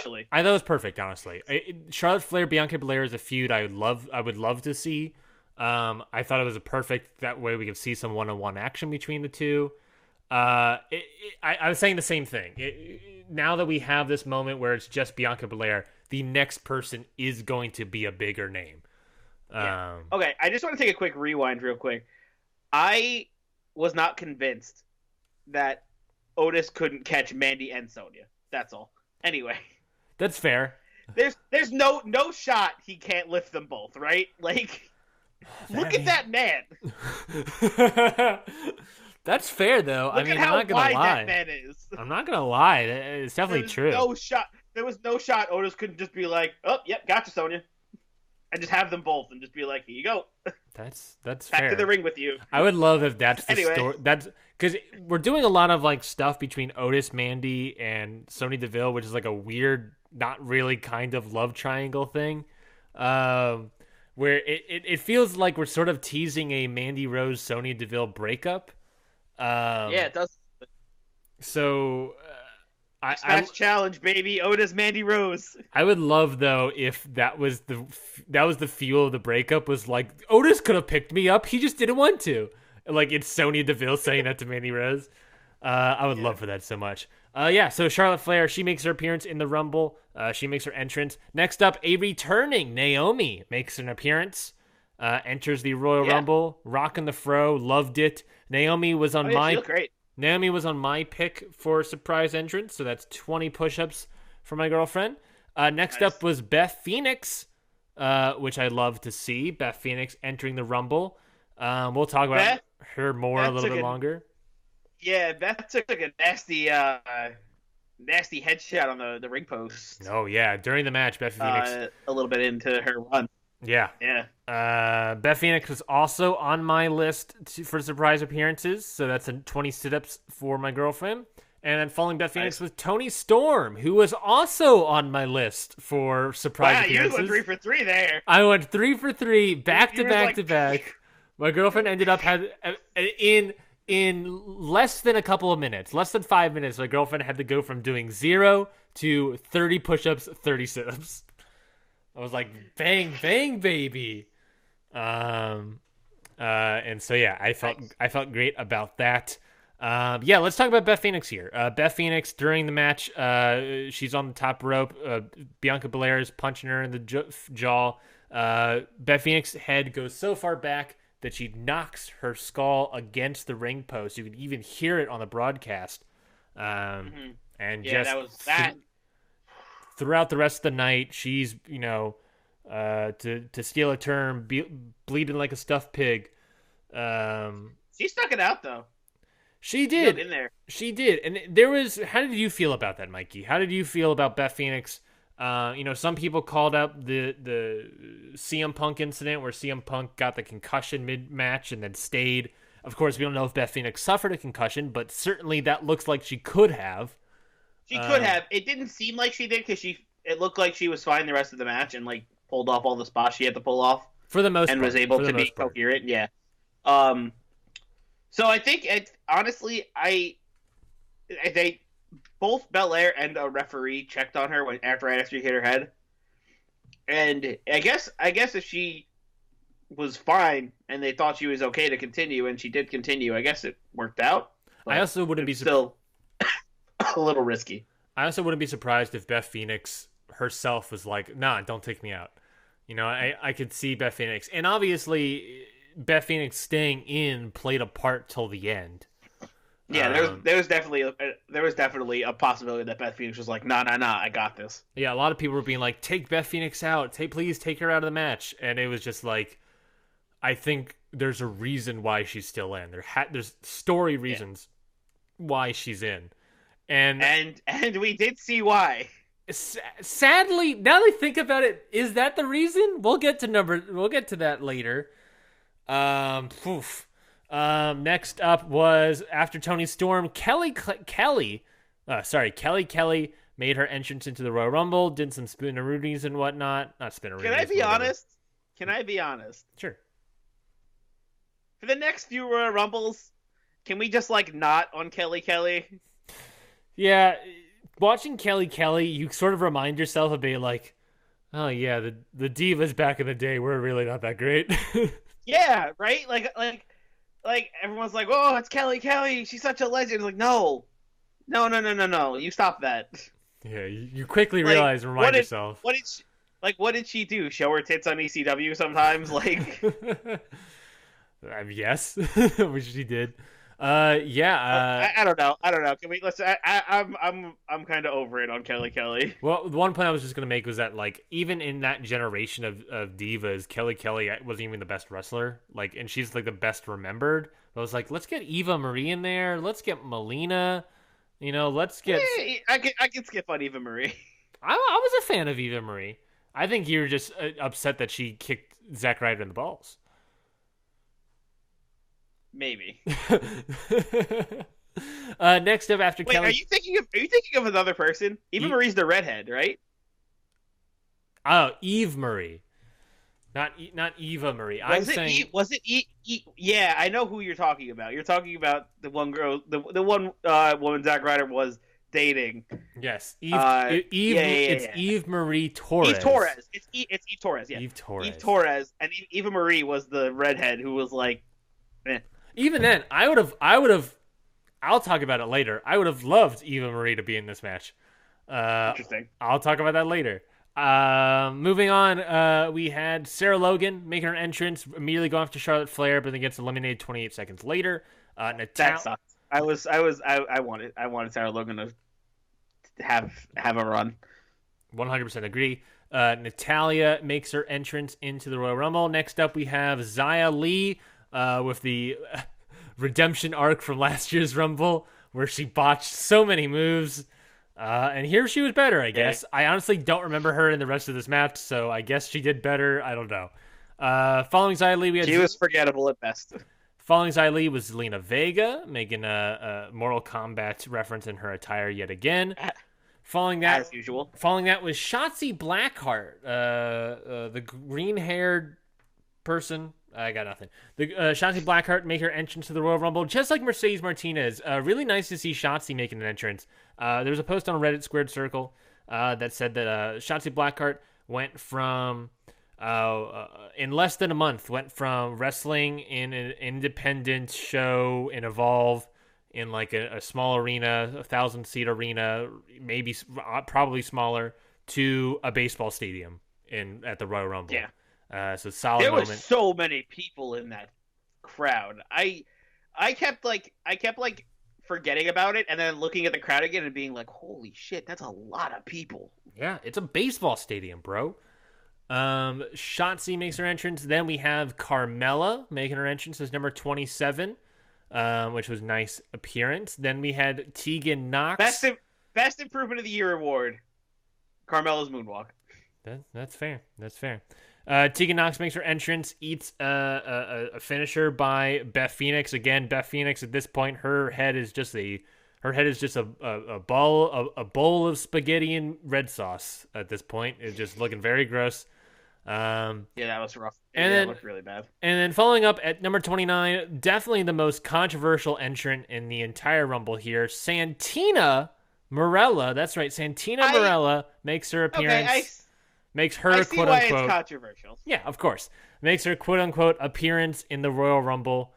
was perfect. Honestly, Charlotte Flair, Bianca Belair is a feud I would love to see. I thought it was a perfect. That way we could see some one-on-one action between the two. I was saying the same thing. Now that we have this moment where it's just Bianca Belair, the next person is going to be a bigger name. Yeah. Okay, I just want to take a quick rewind real quick. I was not convinced that Otis couldn't catch Mandy and Sonya. That's all. Anyway. That's fair. There's no shot he can't lift them both, right? Look at that man. That's fair, though. Look at how wide that man is. I'm not gonna lie. It's definitely true. There was no shot Otis couldn't just be like, oh, yep, gotcha, Sonya. and just have them both and just be like, here you go, That's back fair. to the ring with you. I would love if that's the Anyway. story. That's because we're doing a lot of like stuff between Otis, Mandy, and Sonya Deville, which is like a weird, not really kind of love triangle thing. Where it feels like we're sort of teasing a Mandy Rose Sonya Deville breakup. Yeah, it does. So Smash challenge, baby. Otis, Mandy Rose. I would love though if that was the fuel of the breakup was like Otis could have picked me up, he just didn't want to. Like it's Sonya Deville saying that to Mandy Rose. I would love for that so much. So Charlotte Flair, she makes her appearance in the Rumble. She makes her entrance. Next up, a returning Naomi makes an appearance. Enters the Royal Rumble, rocking the fro, loved it. Naomi was on She looked great. Naomi was on my pick for surprise entrance, so that's 20 push-ups for my girlfriend. Next up was Beth Phoenix, which I love to see. Beth Phoenix entering the Rumble. We'll talk about her more a little bit longer. Yeah, Beth took a nasty headshot on the ring post. Oh, yeah. During the match, Beth Phoenix. A little bit into her run. Yeah. Beth Phoenix was also on my list for surprise appearances, so that's 20 sit-ups for my girlfriend. And then following Beth Phoenix was Toni Storm, who was also on my list for surprise appearances. You went 3 for 3 there. I went 3 for 3, back to back to back. My girlfriend ended up in less than a couple of minutes, less than 5 minutes. My girlfriend had to go from doing 0 to 30 push-ups, 30 sit-ups. I was like, bang, bang, baby. And so yeah, I felt great about that. Let's talk about Beth Phoenix here. Beth Phoenix during the match, she's on the top rope. Bianca Belair is punching her in the jaw. Beth Phoenix's head goes so far back that she knocks her skull against the ring post. You can even hear it on the broadcast. And that was that. Throughout the rest of the night, she's, to steal a term, bleeding like a stuffed pig. She stuck it out, though. She did. In there. She did. And there was... How did you feel about that, Mikey? How did you feel about Beth Phoenix? Some people called up the CM Punk incident where CM Punk got the concussion mid-match and then stayed. Of course, we don't know if Beth Phoenix suffered a concussion, but certainly that looks like she could have. She could have. It didn't seem like she did because it looked like she was fine the rest of the match and like pulled off all the spots she had to pull off for the most part, and was able to be coherent. Yeah. So I think honestly, they both Belair and a referee checked on her after she hit her head, and I guess if she was fine and they thought she was okay to continue and she did continue, I guess it worked out. I also wouldn't be still a little risky. I also wouldn't be surprised if Beth Phoenix herself was like, "Nah, don't take me out." I could see Beth Phoenix, and obviously Beth Phoenix staying in played a part till the end. Yeah, there was definitely a possibility that Beth Phoenix was like, nah, I got this. Yeah, a lot of people were being like, take Beth Phoenix out, please take her out of the match, and it was just like, I think there's a reason why she's still in. There's story reasons why she's in, and we did see why. Sadly, now that I think about it, is that the reason? We'll get to that later. Next up was after Toni Storm, Kelly Kelly made her entrance into the Royal Rumble, did some spinneroonies and whatnot. Not spinneroonies. Can I be honest? Sure. For the next few Royal Rumbles, can we just not on Kelly Kelly? Yeah, watching Kelly Kelly, you sort of remind yourself of being like, oh yeah, the divas back in the day were really not that great. Yeah, right? Like everyone's like, "Oh, it's Kelly Kelly. She's such a legend." Like, no. You stop that. Yeah, you quickly realize, remind yourself. What did she do? Show her tits on ECW sometimes? Like, yes, which she did. I don't know. Can we? I'm kind of over it on Kelly Kelly. Well, the one point I was just gonna make was that even in that generation of divas, Kelly Kelly wasn't even the best wrestler. And she's the best remembered. I was like, let's get Eva Marie in there. Let's get Melina. Let's get. I can skip on Eva Marie. I was a fan of Eva Marie. I think you're just upset that she kicked Zack Ryder in the balls. Maybe. Next up after Wait, Kelly. are you thinking of another person? Eva Marie's the redhead, right? Oh, Eve Marie, not Eva Marie. I'm saying Was it Yeah, I know who you're talking about. You're talking about the one girl, the one woman Zack Ryder was dating. yes, Eve. Eve. Yeah, It's yeah. Eve Marie Torres. Eve Torres. It's Eve Torres. Yeah, Eve Torres. Eve Torres, and Eva Marie was the redhead who was like, eh. Even then, I would have. I'll talk about it later. I would have loved Eva Marie to be in this match. Interesting. I'll talk about that later. Moving on, we had Sarah Logan making her entrance, immediately going after Charlotte Flair, but then gets eliminated 28 seconds later. That sucks. I wanted Sarah Logan to have a run. 100% agree. Natalia makes her entrance into the Royal Rumble. Next up, we have Xia Li with the redemption arc from last year's Rumble, where she botched so many moves. And here she was better, I guess. I honestly don't remember her in the rest of this match, so I guess she did better. I don't know. Following Xia Li, she was forgettable at best. Following Xia Li was Zelina Vega, making a Mortal Kombat reference in her attire yet again. Following that, as usual. Following that was Shotzi Blackheart, the green-haired person. I got nothing. The Shotzi Blackheart make her entrance to the Royal Rumble, just like Mercedes Martinez. Really nice to see Shotzi making an entrance. There was a post on Reddit Squared Circle that said that Shotzi Blackheart went from, in less than a month, went from wrestling in an independent show in Evolve in like a small arena, 1,000-seat arena, maybe probably smaller, to a baseball stadium at the Royal Rumble. Yeah. So solid there moment. was so many people in that crowd. I kept forgetting about it and then looking at the crowd again and being like, holy shit, that's a lot of people. Yeah, it's a baseball stadium, bro. Shotzi makes her entrance. Then we have Carmella making her entrance as number 27, which was nice appearance. Then we had Tegan Knox. Best Improvement of the Year award, Carmella's moonwalk. That's fair. That's fair. Tegan Knox makes her entrance, eats a finisher by Beth Phoenix. Again, Beth Phoenix at this point, her head is just a bowl of spaghetti and red sauce at this point. It's just looking very gross. Yeah, that was rough. And that looked really bad. And then following up at number 29, definitely the most controversial entrant in the entire Rumble here, Santina Marella. That's right, Santina Marella makes her appearance. Okay, makes her I see quote why unquote it's controversial. Yeah, of course. Makes her quote unquote appearance in the Royal Rumble.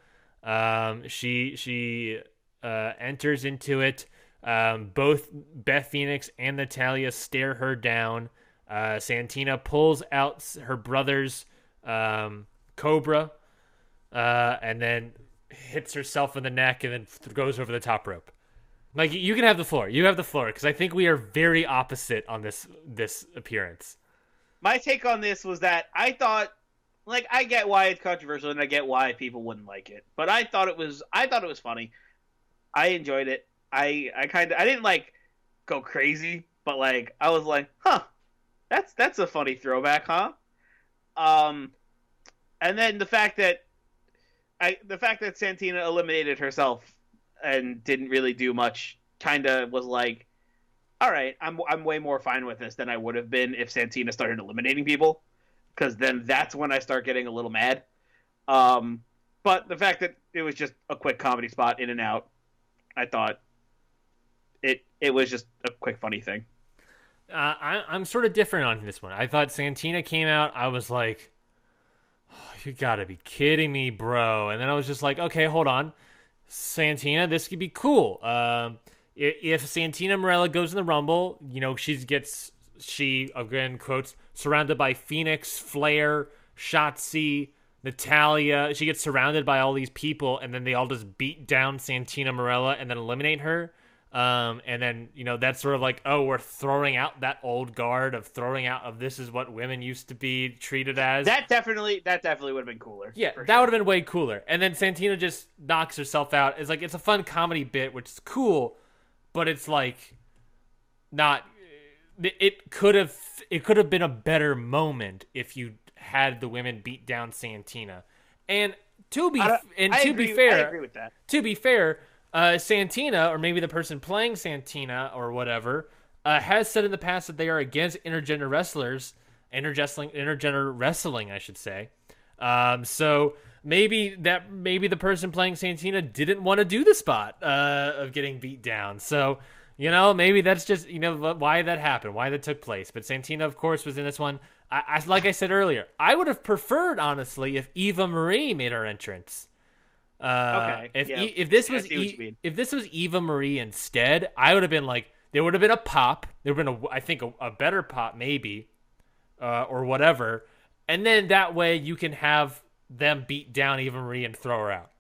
She enters into it. Both Beth Phoenix and Natalya stare her down. Santina pulls out her brother's Cobra, and then hits herself in the neck and then goes over the top rope. Like, you can have the floor. You have the floor, because I think we are very opposite on this appearance. My take on this was that I thought, like, I get why it's controversial and I get why people wouldn't like it, but I thought it was funny. I enjoyed it. I didn't like go crazy, but like I was like, huh, that's a funny throwback, huh? And then the fact that Santina eliminated herself and didn't really do much kind of was like, all right, I'm way more fine with this than I would have been if Santina started eliminating people, because then that's when I start getting a little mad. But the fact that it was just a quick comedy spot in and out, I thought it was just a quick funny thing. I'm sort of different on this one. I thought Santina came out, I was like, oh, you gotta be kidding me, bro. And then I was just like, okay, hold on. Santina, this could be cool. If Santina Marella goes in the Rumble, you know, she again quotes, surrounded by Phoenix, Flair, Shotzi, Natalya. She gets surrounded by all these people, and then they all just beat down Santina Marella and then eliminate her. And then, you know, that's sort of like, oh, we're throwing out that old guard of this is what women used to be treated as. That definitely would have been cooler. Yeah, that would have been way cooler. And then Santina just knocks herself out. It's like, it's a fun comedy bit, which is cool, but it's like not it could have been a better moment if you had the women beat down Santina. And to be I fair, agree with that. to be fair, Santina, or maybe the person playing Santina or whatever, has said in the past that they are against intergender wrestling, I should say. So maybe the person playing Santina didn't want to do the spot of getting beat down. So, maybe that's just, why that happened, why that took place. But Santina, of course, was in this one. Like I said earlier, I would have preferred, honestly, if Eva Marie made her entrance. Okay. If this was Eva Marie instead, I would have been like, there would have been a pop. There would have been I think a better pop maybe, or whatever, and then that way you can have them beat down Eva Marie and throw her out,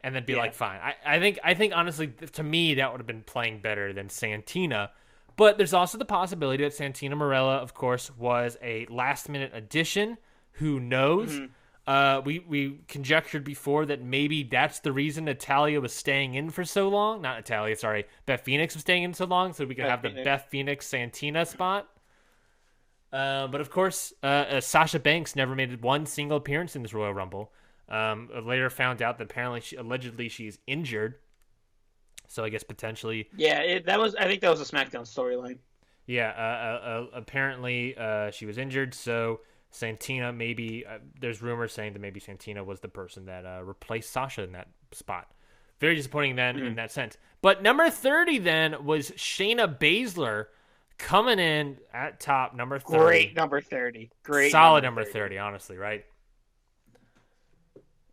and then be like, fine. I think honestly, to me, that would have been playing better than Santina. But there's also the possibility that Santina Marella, of course, was a last-minute addition. Who knows? Mm-hmm. We conjectured before that maybe that's the reason Natalya was staying in for so long. Not Natalya, sorry. Beth Phoenix was staying in so long, so we could have the Beth Phoenix Santina spot. But of course, Sasha Banks never made one single appearance in this Royal Rumble. Later found out that apparently allegedly she's injured. So I guess potentially. Yeah, I think that was a SmackDown storyline. Yeah, apparently she was injured, so Santina maybe, there's rumors saying that maybe Santina was the person that replaced Sasha in that spot. Very disappointing then in that sense. But number 30 then was Shayna Baszler coming in at top, number 30. Great number 30. Great. Solid number 30, honestly, right?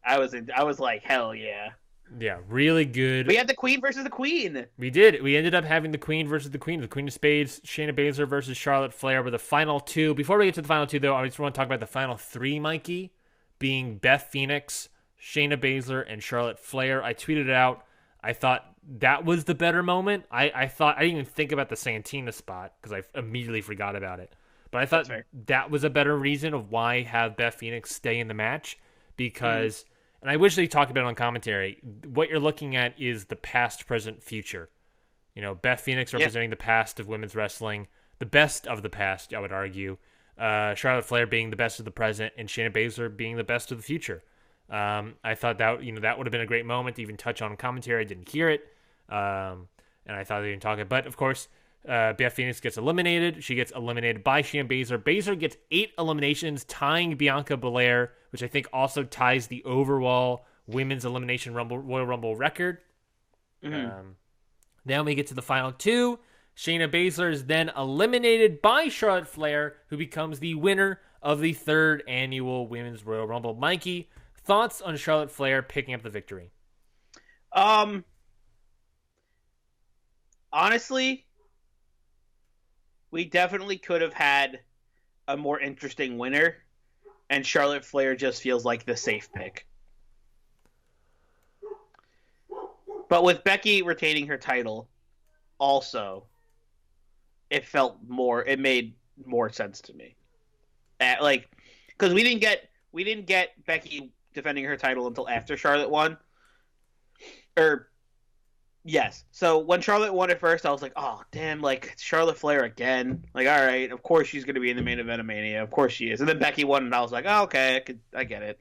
I was like, hell yeah. Yeah, really good. We had the Queen versus the Queen. We did. We ended up having the Queen versus the Queen. The Queen of Spades, Shayna Baszler versus Charlotte Flair were the final two. Before we get to the final two, though, I just want to talk about the final three, Mikey, being Beth Phoenix, Shayna Baszler, and Charlotte Flair. I tweeted it out. I thought that was the better moment. I thought I didn't even think about the Santina spot because I immediately forgot about it. But I thought that was a better reason of why have Beth Phoenix stay in the match because... And I wish they talked about it on commentary. What you're looking at is the past, present, future. Beth Phoenix representing the past of women's wrestling, the best of the past, I would argue. Charlotte Flair being the best of the present, and Shayna Baszler being the best of the future. I thought that that would have been a great moment to even touch on commentary. I didn't hear it, and I thought they didn't talk it. But of course, Beth Phoenix gets eliminated. She gets eliminated by Shayna Baszler. Baszler gets 8 eliminations, tying Bianca Belair, which I think also ties the overall women's elimination Royal Rumble record. Mm-hmm. Then we get to the final two. Shayna Baszler is then eliminated by Charlotte Flair, who becomes the winner of the 3rd annual Women's Royal Rumble. Mikey, thoughts on Charlotte Flair picking up the victory? Honestly, we definitely could have had a more interesting winner, and Charlotte Flair just feels like the safe pick. But with Becky retaining her title, also, it made more sense to me. Because we didn't get Becky defending her title until after Charlotte won. Yes. So when Charlotte won at first, I was like, oh, damn, Charlotte Flair again. All right, of course she's going to be in the main event of Mania. Of course she is. And then Becky won, and I was like, oh, okay, I get it.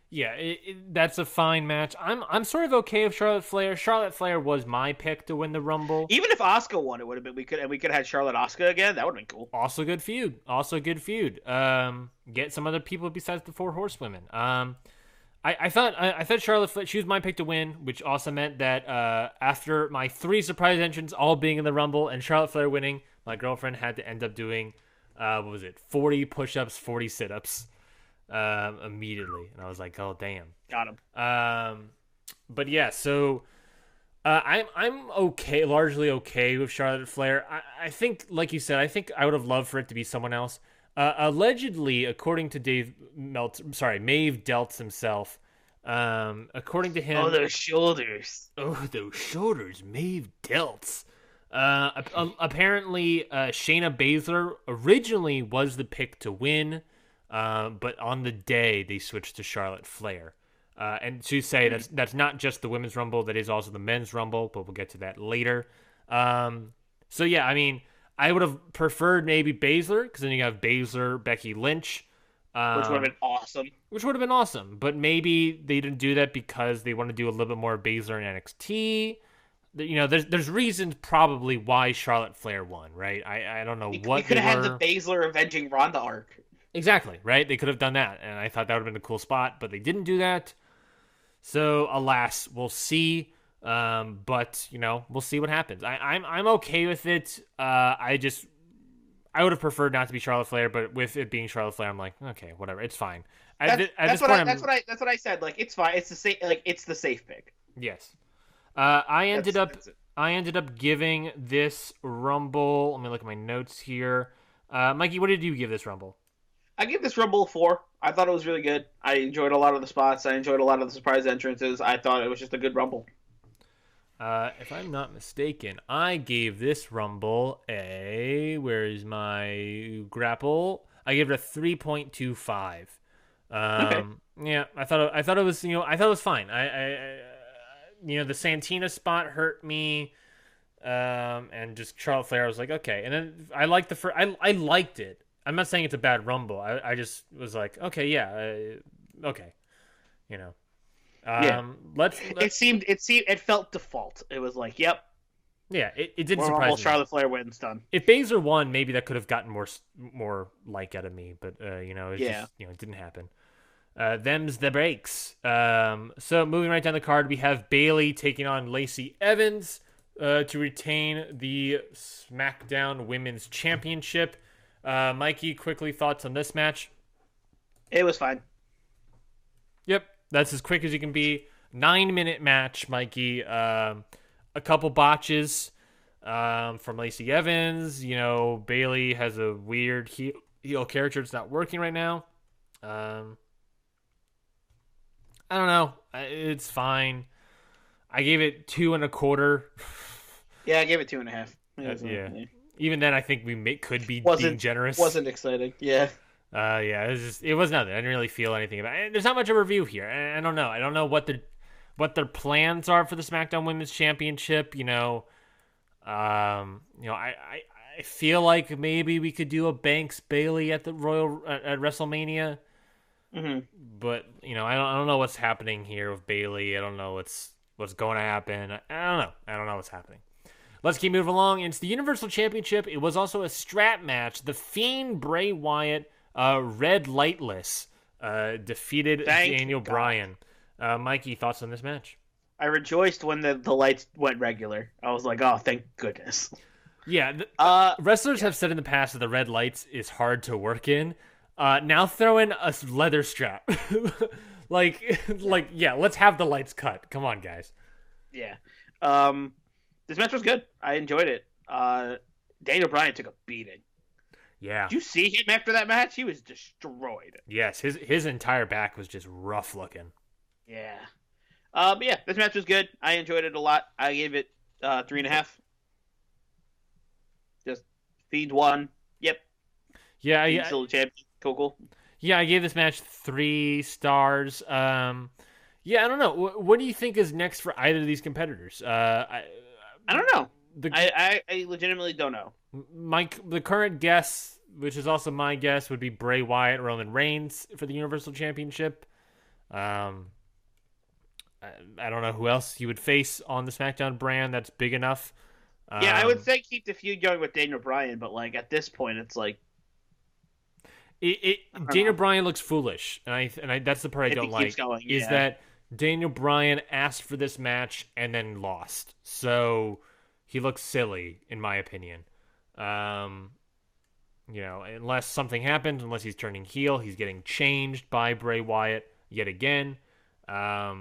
Yeah, that's a fine match. I'm sort of okay with Charlotte Flair. Charlotte Flair was my pick to win the Rumble. Even if Asuka won, it would have been we could have had Charlotte Asuka again. That would have been cool. Also good feud. Get some other people besides the 4 horsewomen. I thought Charlotte Flair, she was my pick to win, which also meant that after my 3 surprise entrants all being in the Rumble and Charlotte Flair winning, my girlfriend had to end up doing 40 push-ups, 40 sit-ups immediately, and I was like, oh damn, got him. But yeah, so I'm okay, largely okay with Charlotte Flair. I think, like you said, I think I would have loved for it to be someone else. Allegedly, according to Maeve Deltz himself, according to him... Oh, those shoulders, Maeve Deltz. Apparently, Shayna Baszler originally was the pick to win, but on the day, they switched to Charlotte Flair. And to say that's not just the Women's Rumble, that is also the Men's Rumble, but we'll get to that later. So yeah, I mean... I would have preferred maybe Baszler, because then you have Baszler, Becky Lynch. which would have been awesome. Which would have been awesome. But maybe they didn't do that because they want to do a little bit more Baszler in NXT. You know, there's reasons probably why Charlotte Flair won, right? I don't know what you could they have were. had the Baszler avenging Ronda arc. Exactly, right? They could have done that, and I thought that would have been a cool spot, but they didn't do that. So, alas, we'll see. But you know, we'll see what happens. I'm okay with it. I would have preferred not to be Charlotte Flair, but with it being Charlotte Flair, I'm like, okay, whatever, it's fine. That's what I said. Like, it's fine. It's the safe pick. Yes. I ended up giving this Rumble. Let me look at my notes here. Mikey, what did you give this Rumble? I give this Rumble a 4. I thought it was really good. I enjoyed a lot of the spots. I enjoyed a lot of the surprise entrances. I thought it was just a good Rumble. If I'm not mistaken, I gave this Rumble where is my grapple? I gave it a 3.25. Okay. Yeah, I thought it was, I thought it was fine. The Santina spot hurt me, and just Charlotte Flair, I was like, okay. And then I liked I liked it. I'm not saying it's a bad Rumble. I just was like, okay, yeah, okay, Yeah. Let's It felt default. It was like, yep. Yeah, it didn't More surprise Rumble, me. Charlotte Flair wins, done. If Baszler won, maybe that could have gotten more like out of me, but just, it didn't happen. Them's the breaks. So moving right down the card, we have Bayley taking on Lacey Evans to retain the SmackDown Women's Championship. Mikey, quickly thoughts on this match? It was fine. Yep, that's as quick as you can be. 9-minute match, Mikey. A couple botches from Lacey Evans. Bayley has a weird heel character that's not working right now. I don't know. It's fine. I gave it 2.25. Yeah, I gave it 2.5. Yeah. Even then, I think we could be being generous. Wasn't exciting. Yeah. Yeah. It was nothing. I didn't really feel anything about it. There's not much of a review here. I don't know. I don't know what their plans are for the SmackDown Women's Championship. I feel like maybe we could do a Banks Bayley at the at WrestleMania. Mm-hmm. But I don't know what's happening here with Bayley. I don't know what's going to happen. I don't know what's happening. Let's keep moving along. It's the Universal Championship. It was also a strap match. The Fiend Bray Wyatt, red lightless, defeated Daniel Bryan. Mikey, thoughts on this match? I rejoiced when the lights went regular. I was like, oh, thank goodness. Yeah, wrestlers have said in the past that the red lights is hard to work in. Now throw in a leather strap. Yeah, let's have the lights cut. Come on, guys. Yeah. This match was good. I enjoyed it. Daniel Bryan took a beating. Yeah. Did you see him after that match? He was destroyed. Yes, his entire back was just rough looking. Yeah. But yeah, this match was good. I enjoyed it a lot. I gave it 3.5. Just Fiend won. Yep. Yeah, Fiend's still the champion. Cool. Yeah, I gave this match 3 stars. Yeah, I don't know. What do you think is next for either of these competitors? I don't know. I legitimately don't know. The current guess, which is also my guess, would be Bray Wyatt, Roman Reigns for the Universal Championship. I don't know who else you would face on the SmackDown brand that's big enough. Yeah, I would say keep the feud going with Daniel Bryan, but at this point, it's like Daniel Bryan looks foolish, and that's the part I don't like. Is that Daniel Bryan asked for this match and then lost, so he looks silly in my opinion. Unless something happens, unless he's turning heel, he's getting changed by Bray Wyatt yet again. I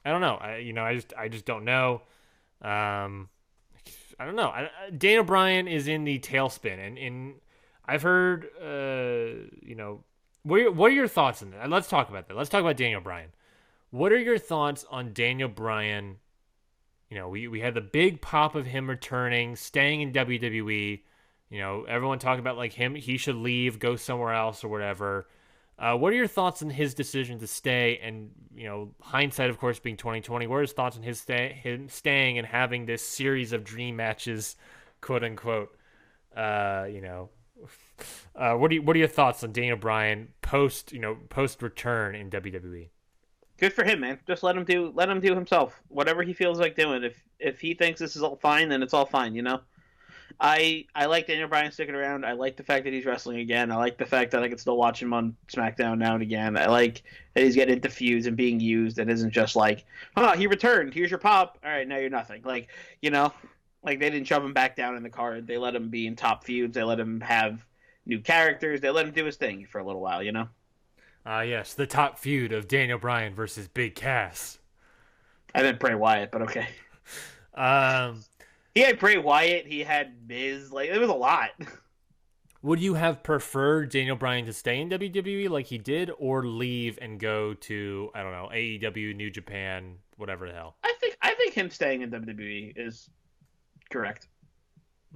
don't know. I just don't know. I don't know. Daniel Bryan is in the tailspin, and I've heard. What are your thoughts on that? Let's talk about that. Let's talk about Daniel Bryan. What are your thoughts on Daniel Bryan? We had the big pop of him returning, staying in WWE. Everyone talking about he should leave, go somewhere else or whatever. What are your thoughts on his decision to stay? And hindsight, of course, being 2020. What are his thoughts on him staying and having this series of dream matches, quote unquote? You know, what are your thoughts on Daniel Bryan post return in WWE? Good for him, man. Just let him do himself. Whatever he feels like doing. If he thinks this is all fine, then it's all fine, you know? I like Daniel Bryan sticking around. I like the fact that he's wrestling again. I like the fact that I can still watch him on SmackDown now and again. I like that he's getting into feuds and being used and isn't just like, he returned. Here's your pop. All right, now you're nothing. Like, you know, like they didn't shove him back down in the card. They let him be in top feuds. They let him have new characters. They let him do his thing for a little while, you know? Yes, the top feud of Daniel Bryan versus Big Cass. I meant Bray Wyatt, but okay. He had Bray Wyatt. He had Miz. Like, it was a lot. Would you have preferred Daniel Bryan to stay in WWE like he did, or leave and go to, I don't know, AEW, New Japan, whatever the hell? I think him staying in WWE is correct.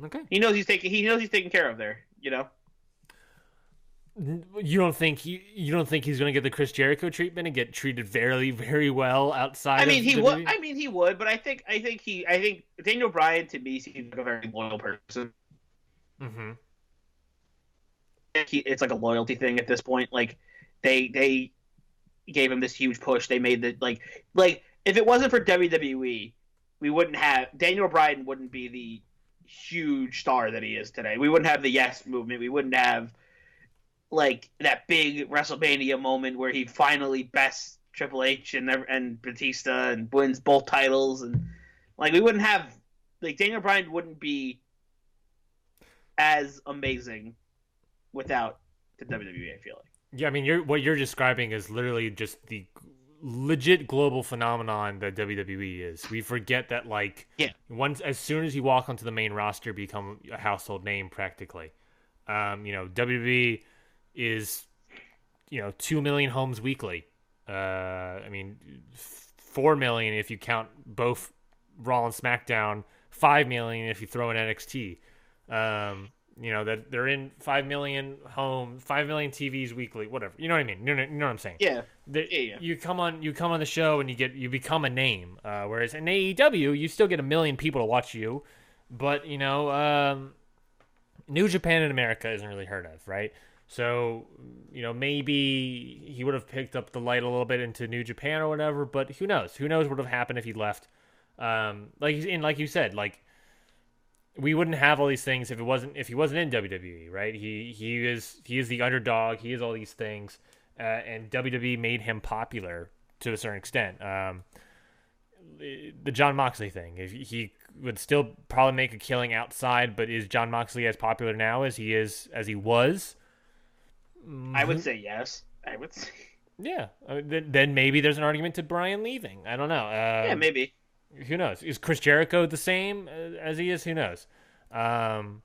Okay. He knows he's taken care of there, you know? You don't think he's going to get the Chris Jericho treatment and get treated very, very well outside? He WWE? would. I mean, he would, but I think Daniel Bryan to me seems like a very loyal person. Mm-hmm. It's like a loyalty thing at this point. Like they gave him this huge push. They made the like if it wasn't for WWE, we wouldn't have Daniel Bryan wouldn't be the huge star that he is today. We wouldn't have the Yes movement. We wouldn't have like that big WrestleMania moment where he finally bests Triple H and Batista and wins both titles, and like we wouldn't have like Daniel Bryan wouldn't be as amazing without the WWE. I feel like. Yeah, I mean, what you're describing is literally just the legit global phenomenon that WWE is. We forget that, like, as soon as you walk onto the main roster, become a household name practically. WWE is, 2 million homes weekly. 4 million if you count both Raw and SmackDown. 5 million if you throw in NXT. That they're in 5 million homes, 5 million TVs weekly, whatever. You know what I mean? You know what I'm saying? Yeah. You come on the show and you become a name. Whereas in AEW, you still get a million people to watch you, but New Japan in America isn't really heard of, right? So maybe he would have picked up the light a little bit into New Japan or whatever. But who knows? Who knows what would have happened if he left? Like you said, like. We wouldn't have all these things if he wasn't in WWE, right? He is the underdog. He is all these things, and WWE made him popular to a certain extent. The Jon Moxley thing, if he would still probably make a killing outside, but is Jon Moxley as popular now as he was? I would say yes. I would say. Yeah, then maybe there's an argument to Bryan leaving. I don't know. Yeah, maybe. Who knows? Is Chris Jericho the same as he is? Who knows? Who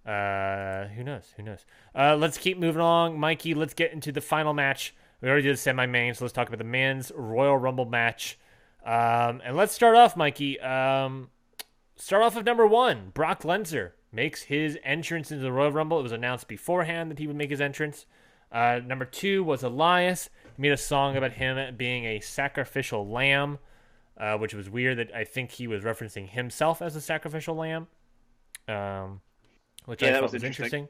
knows? Let's keep moving along. Mikey, let's get into the final match. We already did the semi-main, so let's talk about the men's Royal Rumble match. And let's start off, Mikey. Start off with number 1. Brock Lesnar makes his entrance into the Royal Rumble. It was announced beforehand that he would make his entrance. Number 2 was Elias. He made a song about him being a sacrificial lamb. Which was weird that I think he was referencing himself as a sacrificial lamb, which I thought was interesting.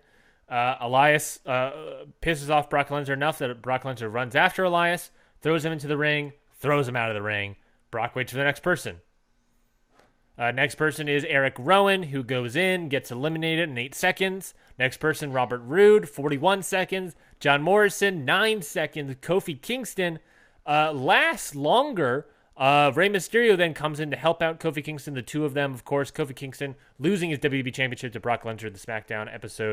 Elias pisses off Brock Lesnar enough that Brock Lesnar runs after Elias, throws him into the ring, throws him out of the ring. Brock waits for the next person. Next person is Eric Rowan, who goes in, gets eliminated in 8 seconds. Next person, Robert Roode, 41 seconds. John Morrison, 9 seconds. Kofi Kingston lasts longer. Rey Mysterio then comes in to help out Kofi Kingston. The two of them, of course, Kofi Kingston losing his WWE Championship to Brock Lesnar, the SmackDown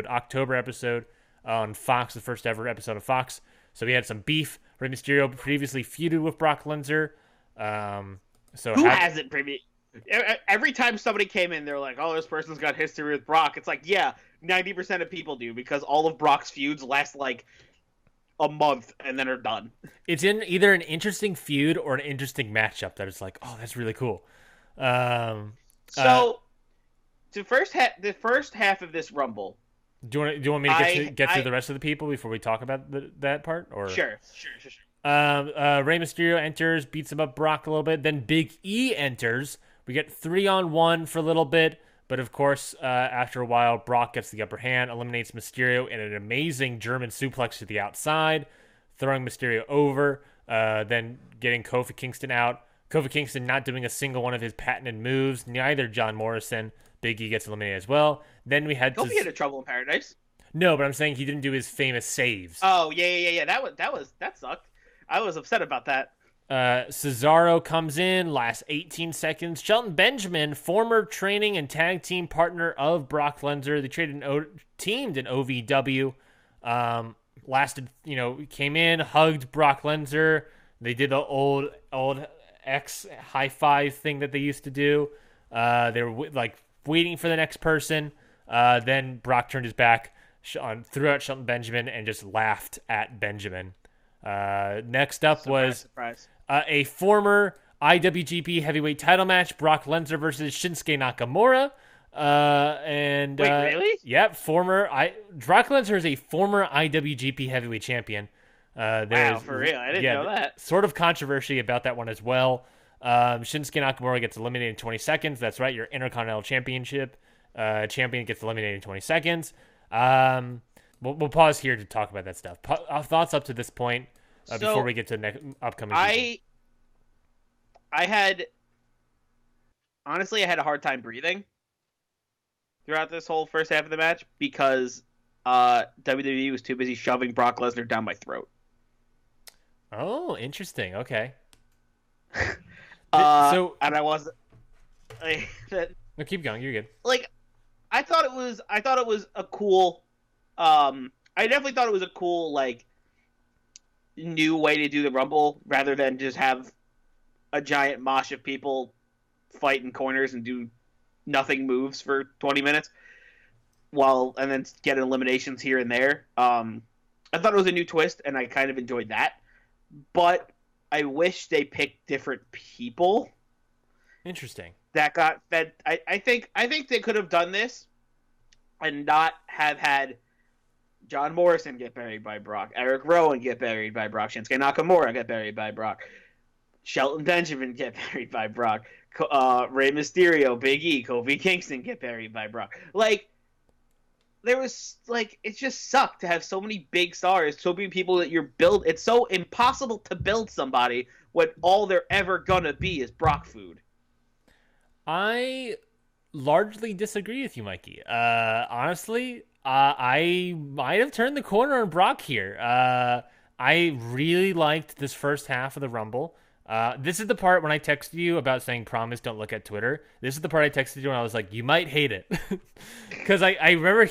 October episode on Fox, the first ever episode of Fox. So we had some beef. Rey Mysterio previously feuded with Brock Lesnar. Who hasn't previously? Every time somebody came in, they're like, "Oh, this person's got history with Brock." It's like, yeah, 90% of people do, because all of Brock's feuds last like a month and then are done. It's in either an interesting feud or an interesting matchup that is like, oh, that's really cool. The first half of this Rumble. Do you want me to get through the rest of the people before we talk about that part? Or sure. Rey Mysterio enters, beats him up Brock a little bit. Then Big E enters. We get 3-on-1 for a little bit. But of course, after a while, Brock gets the upper hand, eliminates Mysterio in an amazing German suplex to the outside, throwing Mysterio over, then getting Kofi Kingston out. Kofi Kingston not doing a single one of his patented moves. Neither John Morrison. Big E gets eliminated as well. Then we had Kofi had a Trouble in Paradise. No, but I'm saying he didn't do his famous saves. Oh yeah. That sucked. I was upset about that. Cesaro comes in, last 18 seconds. Shelton Benjamin, former training and tag team partner of Brock Lesnar. They teamed in OVW. Came in, hugged Brock Lesnar. They did the old X high five thing that they used to do. They were waiting for the next person. Then Brock turned his back, threw out Shelton Benjamin, and just laughed at Benjamin. Next up was a former IWGP Heavyweight Title match: Brock Lesnar versus Shinsuke Nakamura. Wait, really? Yep, Brock Lesnar is a former IWGP Heavyweight Champion. Wow, for real? I didn't know that. Sort of controversy about that one as well. Shinsuke Nakamura gets eliminated in 20 seconds. That's right, your Intercontinental Championship champion gets eliminated in 20 seconds. We'll pause here to talk about that stuff. Thoughts up to this point before we get to the next upcoming season. I had a hard time breathing throughout this whole first half of the match because WWE was too busy shoving Brock Lesnar down my throat. Oh, interesting. Okay. And I was no, keep going. You're good. I thought it was a cool. I definitely thought it was a cool new way to do the Rumble rather than just have a giant mosh of people fight in corners and do nothing moves for 20 minutes and then get eliminations here and there. I thought it was a new twist and I kind of enjoyed that, but I wish they picked different people. Interesting. That got fed. I think they could have done this and not have had John Morrison get buried by Brock, Eric Rowan get buried by Brock, Shinsuke Nakamura get buried by Brock, Shelton Benjamin get buried by Brock, Rey Mysterio, Big E, Kofi Kingston get buried by Brock. There was it just sucked to have so many big stars, so many people that you're build. It's so impossible to build somebody when all they're ever gonna be is Brock food. I largely disagree with you, Mikey. Honestly, I might have turned the corner on Brock here. I really liked this first half of the Rumble. This is the part when I texted you about saying promise don't look at Twitter. This is the part I texted you when I was like, you might hate it. Because I remember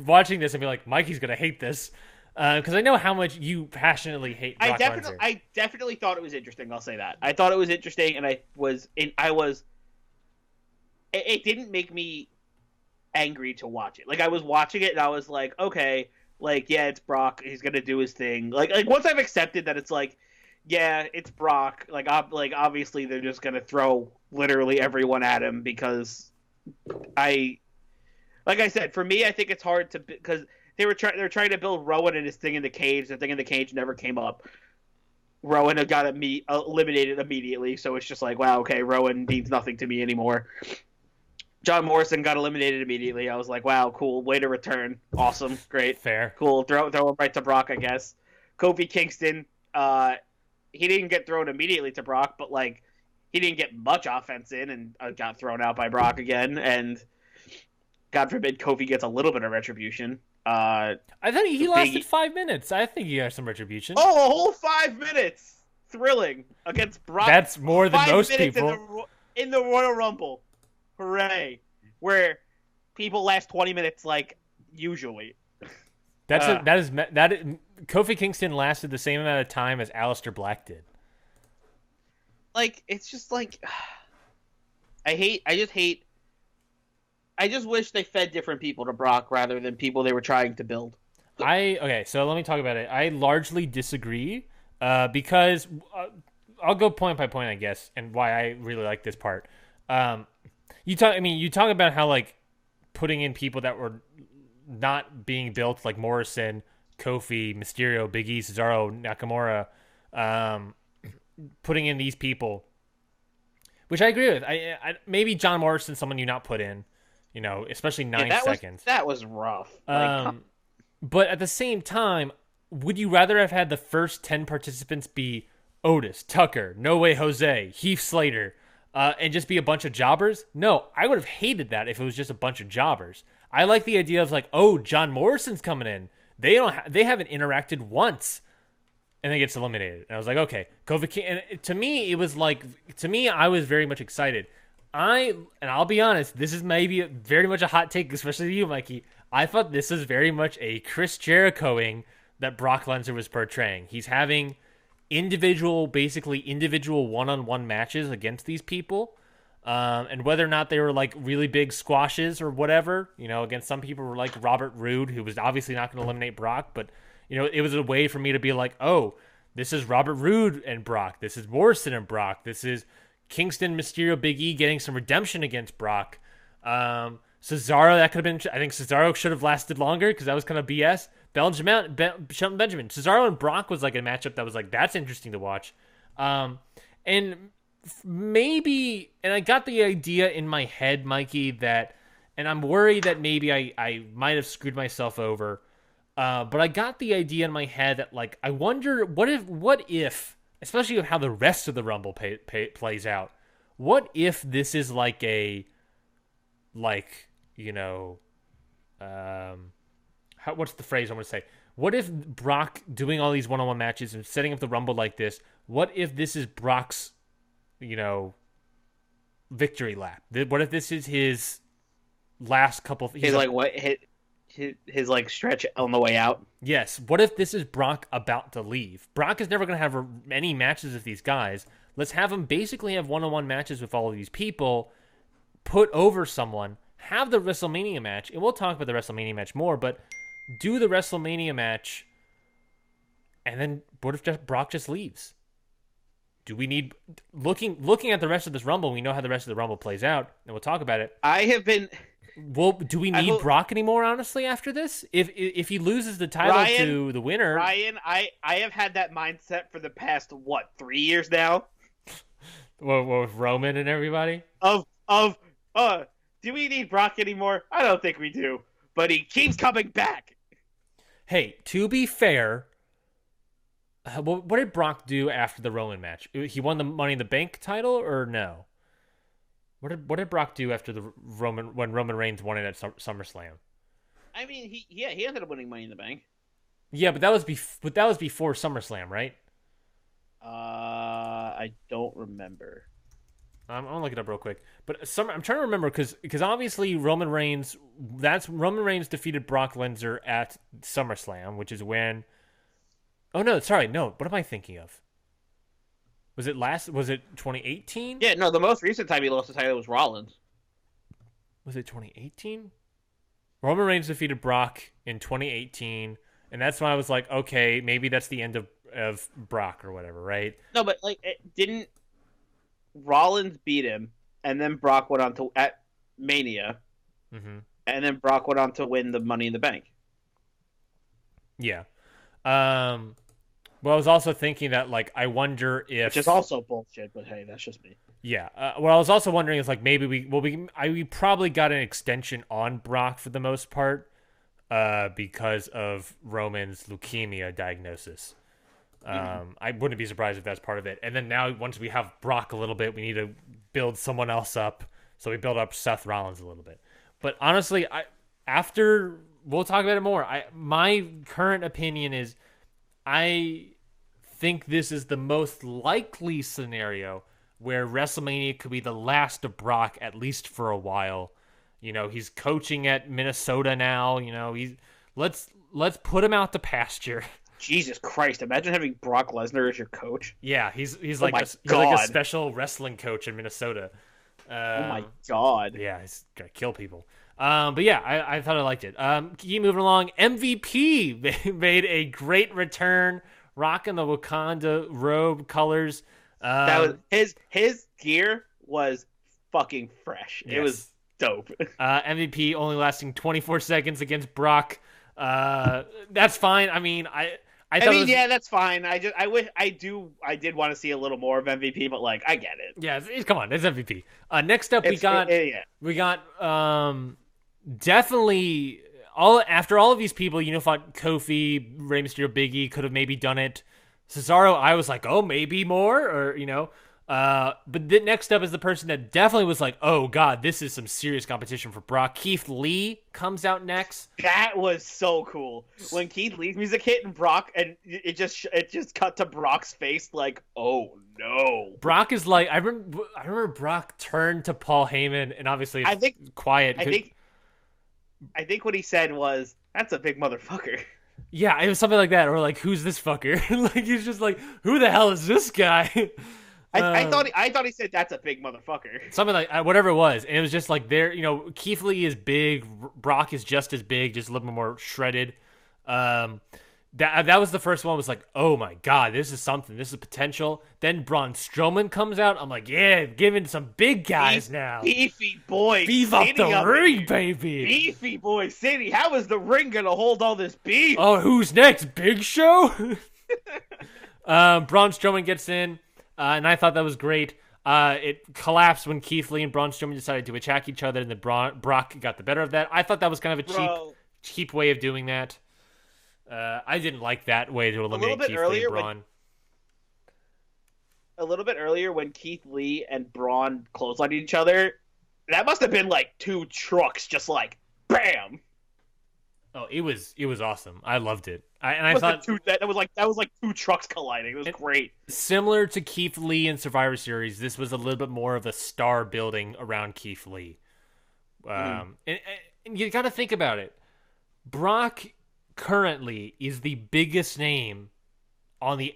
watching this and be like, Mikey's going to hate this. Because I know how much you passionately hate Brock Lesnar. I definitely thought it was interesting, I'll say that. I thought it was interesting, and it didn't make me angry to watch it. I was watching it and I was like, okay, yeah, it's Brock, he's gonna do his thing. Once I've accepted that it's yeah, it's Brock, obviously they're just gonna throw literally everyone at him because like I said, for me, I think it's hard to, because they're trying to build Rowan and his thing in the cage. The thing in the cage never came up. Rowan had got eliminated immediately, so it's just wow, okay, Rowan means nothing to me anymore. John Morrison got eliminated immediately. I was like, wow, cool. Way to return. Awesome. Great. Fair. Cool. Throw him right to Brock, I guess. Kofi Kingston, he didn't get thrown immediately to Brock, but he didn't get much offense in and got thrown out by Brock again. And God forbid Kofi gets a little bit of retribution. I thought he lasted 5 minutes. I think he got some retribution. Oh, a whole 5 minutes. Thrilling against Brock. That's more than most people. In the Royal Rumble. Hooray. Where people last 20 minutes usually. Kofi Kingston lasted the same amount of time as Aleister Black did. It's just I just wish they fed different people to Brock rather than people they were trying to build. Okay, so let me talk about it. I largely disagree because I'll go point by point, I guess, and why I really like this part. You talk about how putting in people that were not being built, like Morrison, Kofi, Mysterio, Big E, Cesaro, Nakamura, putting in these people, which I agree with. I maybe John Morrison, someone you not put in, especially Yeah, 9 seconds. that was rough. Like, But at the same time, would you rather have had the first 10 participants be Otis, Tucker, No Way Jose, Heath Slater, and just be a bunch of jobbers? No, I would have hated that if it was just a bunch of jobbers. I like the idea of like, oh, John Morrison's coming in. They haven't interacted once, and then gets eliminated. And I was like, okay, Kofi King. And to me, I was very much excited. I'll be honest, this is maybe very much a hot take, especially to you, Mikey. I thought this was very much a Chris Jerichoing that Brock Lesnar was portraying. He's having basically individual one-on-one matches against these people. And whether or not they were like really big squashes or whatever, against some people were like Robert Roode, who was obviously not going to eliminate Brock, but it was a way for me to be like, oh, this is Robert Roode and Brock. This is Morrison and Brock. This is Kingston, Mysterio, Big E getting some redemption against Brock. Cesaro, that could have been. I think Cesaro should have lasted longer because that was kind of BS. Shelton Benjamin, Cesaro and Brock was like a matchup that was like, that's interesting to watch. And maybe, and I got the idea in my head, Mikey, that, and I'm worried that maybe I might have screwed myself over. But I got the idea in my head that like, I wonder what if, especially with how the rest of the Rumble plays out, what if this is like what's the phrase I'm going to say? What if Brock doing all these one-on-one matches and setting up the Rumble like this? What if this is Brock's, victory lap? What if this is his last couple? His like stretch on the way out. Yes. What if this is Brock about to leave? Brock is never going to have any matches with these guys. Let's have him basically have one-on-one matches with all of these people, put over someone, have the WrestleMania match, and we'll talk about the WrestleMania match more, but do the WrestleMania match, and then what if Brock just leaves? Do we need, looking at the rest of this Rumble, we know how the rest of the Rumble plays out, and we'll talk about it. Well, do we need Brock anymore, honestly, after this? If he loses the title to the winner... Ryan, I have had that mindset for the past, 3 years now? With Roman and everybody? Do we need Brock anymore? I don't think we do. But he keeps coming back. Hey, to be fair, what did Brock do after the Roman match? He won the Money in the Bank title or no? What did Brock do after when Roman Reigns won it at SummerSlam? I mean, he ended up winning Money in the Bank. Yeah, but that was before SummerSlam, right? I don't remember. I'm gonna look it up real quick. But I'm trying to remember because obviously Roman Reigns defeated Brock Lesnar at SummerSlam, which is when. Oh no, sorry, no. What am I thinking of? Was it 2018? Yeah, no, the most recent time he lost the title was Rollins. Was it 2018? Roman Reigns defeated Brock in 2018, and that's when I was like, okay, maybe that's the end of Brock or whatever, right? No, but like, didn't Rollins beat him, and then Brock went on to at Mania, and then Brock went on to win the Money in the Bank. Yeah. Well, I was also thinking that, like, I wonder if... Which is also bullshit, but hey, that's just me. Yeah. What I was also wondering is, like, maybe we probably got an extension on Brock for the most part because of Roman's leukemia diagnosis. I wouldn't be surprised if that's part of it. And then now, once we have Brock a little bit, we need to build someone else up. So we build up Seth Rollins a little bit. But honestly, we'll talk about it more. My current opinion is I think this is the most likely scenario where WrestleMania could be the last of Brock, at least for a while. He's coaching at Minnesota now. Let's put him out to pasture. Jesus Christ! Imagine having Brock Lesnar as your coach. Yeah, he's like a special wrestling coach in Minnesota. Oh my God! Yeah, he's gonna kill people. But yeah, I thought I liked it. Keep moving along. MVP made a great return, rocking the Wakanda robe colors. That was his gear was fucking fresh. Yes. It was dope. MVP only lasting 24 seconds against Brock. That's fine. I mean, yeah, that's fine. I did want to see a little more of MVP, but like, I get it. Yeah, come on, it's MVP. Next up, we got definitely all after all of these people, fought Kofi, Rey Mysterio, Big E, could have maybe done it. Cesaro, I was like, oh, maybe more, or but the next up is the person that definitely was like, oh god, this is some serious competition for Brock. Keith Lee comes out next. That was so cool when Keith Lee's music hit and Brock, and it just cut to Brock's face like, oh no. Brock is like, I remember Brock turned to Paul Heyman, and obviously I think quiet. I think what he said was, "That's a big motherfucker." Yeah, it was something like that, or like, who's this fucker? Like he's just like, who the hell is this guy? I thought he said, "That's a big motherfucker." Something like whatever it was, and it was just like there. Keith Lee is big, Brock is just as big, just a little bit more shredded. That was the first one. Was like, oh my god, this is something. This is potential. Then Braun Strowman comes out. I'm like, yeah, giving some big guys now. Beefy boy, beef up the ring, baby. Beefy boy city. How is the ring gonna hold all this beef? Oh, who's next? Big Show. Braun Strowman gets in, and I thought that was great. It collapsed when Keith Lee and Braun Strowman decided to attack each other, and then Brock got the better of that. I thought that was kind of a cheap way of doing that. I didn't like that way to eliminate Keith Lee and Braun. A little bit earlier when Keith Lee and Braun clotheslined each other, that must have been like two trucks just like bam. Oh, it was awesome. I loved it. I thought that was like two trucks colliding. It was great. Similar to Keith Lee in Survivor Series, this was a little bit more of a star building around Keith Lee. And you got to think about it. Brock currently is the biggest name on the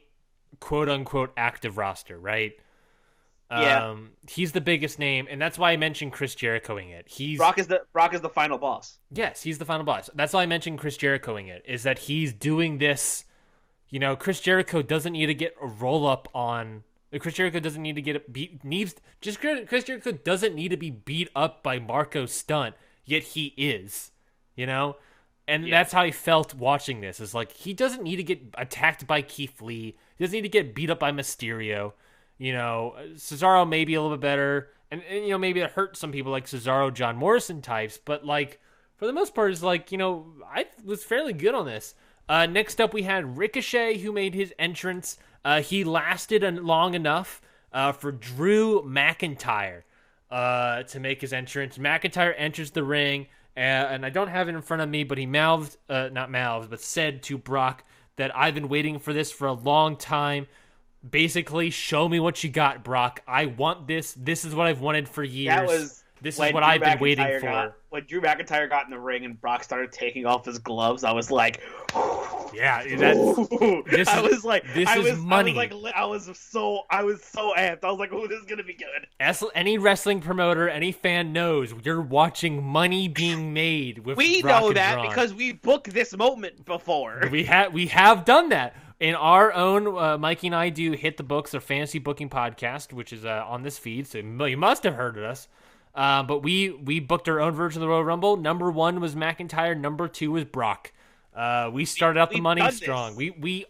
quote-unquote active roster, right? Yeah. He's the biggest name, and that's why I mentioned Chris Jerichoing it. Brock is the final boss. Yes, he's the final boss. That's why I mentioned Chris Jerichoing it, is that he's doing this. Chris Jericho doesn't need to get a roll-up on... Chris Jericho doesn't need to get Chris Jericho doesn't need to be beat up by Marco Stunt, yet he is, And that's how I felt watching this. Is like, he doesn't need to get attacked by Keith Lee. He doesn't need to get beat up by Mysterio. Cesaro may be a little bit better. And maybe it hurt some people like Cesaro, John Morrison types. But, like, for the most part, it's like, I was fairly good on this. Next up, we had Ricochet, who made his entrance. He lasted long enough for Drew McIntyre to make his entrance. McIntyre enters the ring. And I don't have it in front of me, but he said to Brock that I've been waiting for this for a long time. Basically, show me what you got, Brock. I want this. This is what I've wanted for years. This is what I've been waiting for. When Drew McIntyre got in the ring and Brock started taking off his gloves, I was like, yeah, this is money. I was so amped. I was like, oh, this is gonna be good. Any wrestling promoter, any fan knows you're watching money being made with We Brock know and that Braun. because we booked this moment before. We have done that. In our own, Mikey and I do Hit the Books, our fantasy booking podcast, which is on this feed, so you must have heard of us. But we booked our own version of the Royal Rumble. Number 1 was McIntyre. Number 2 was Brock. We started out the money strong. We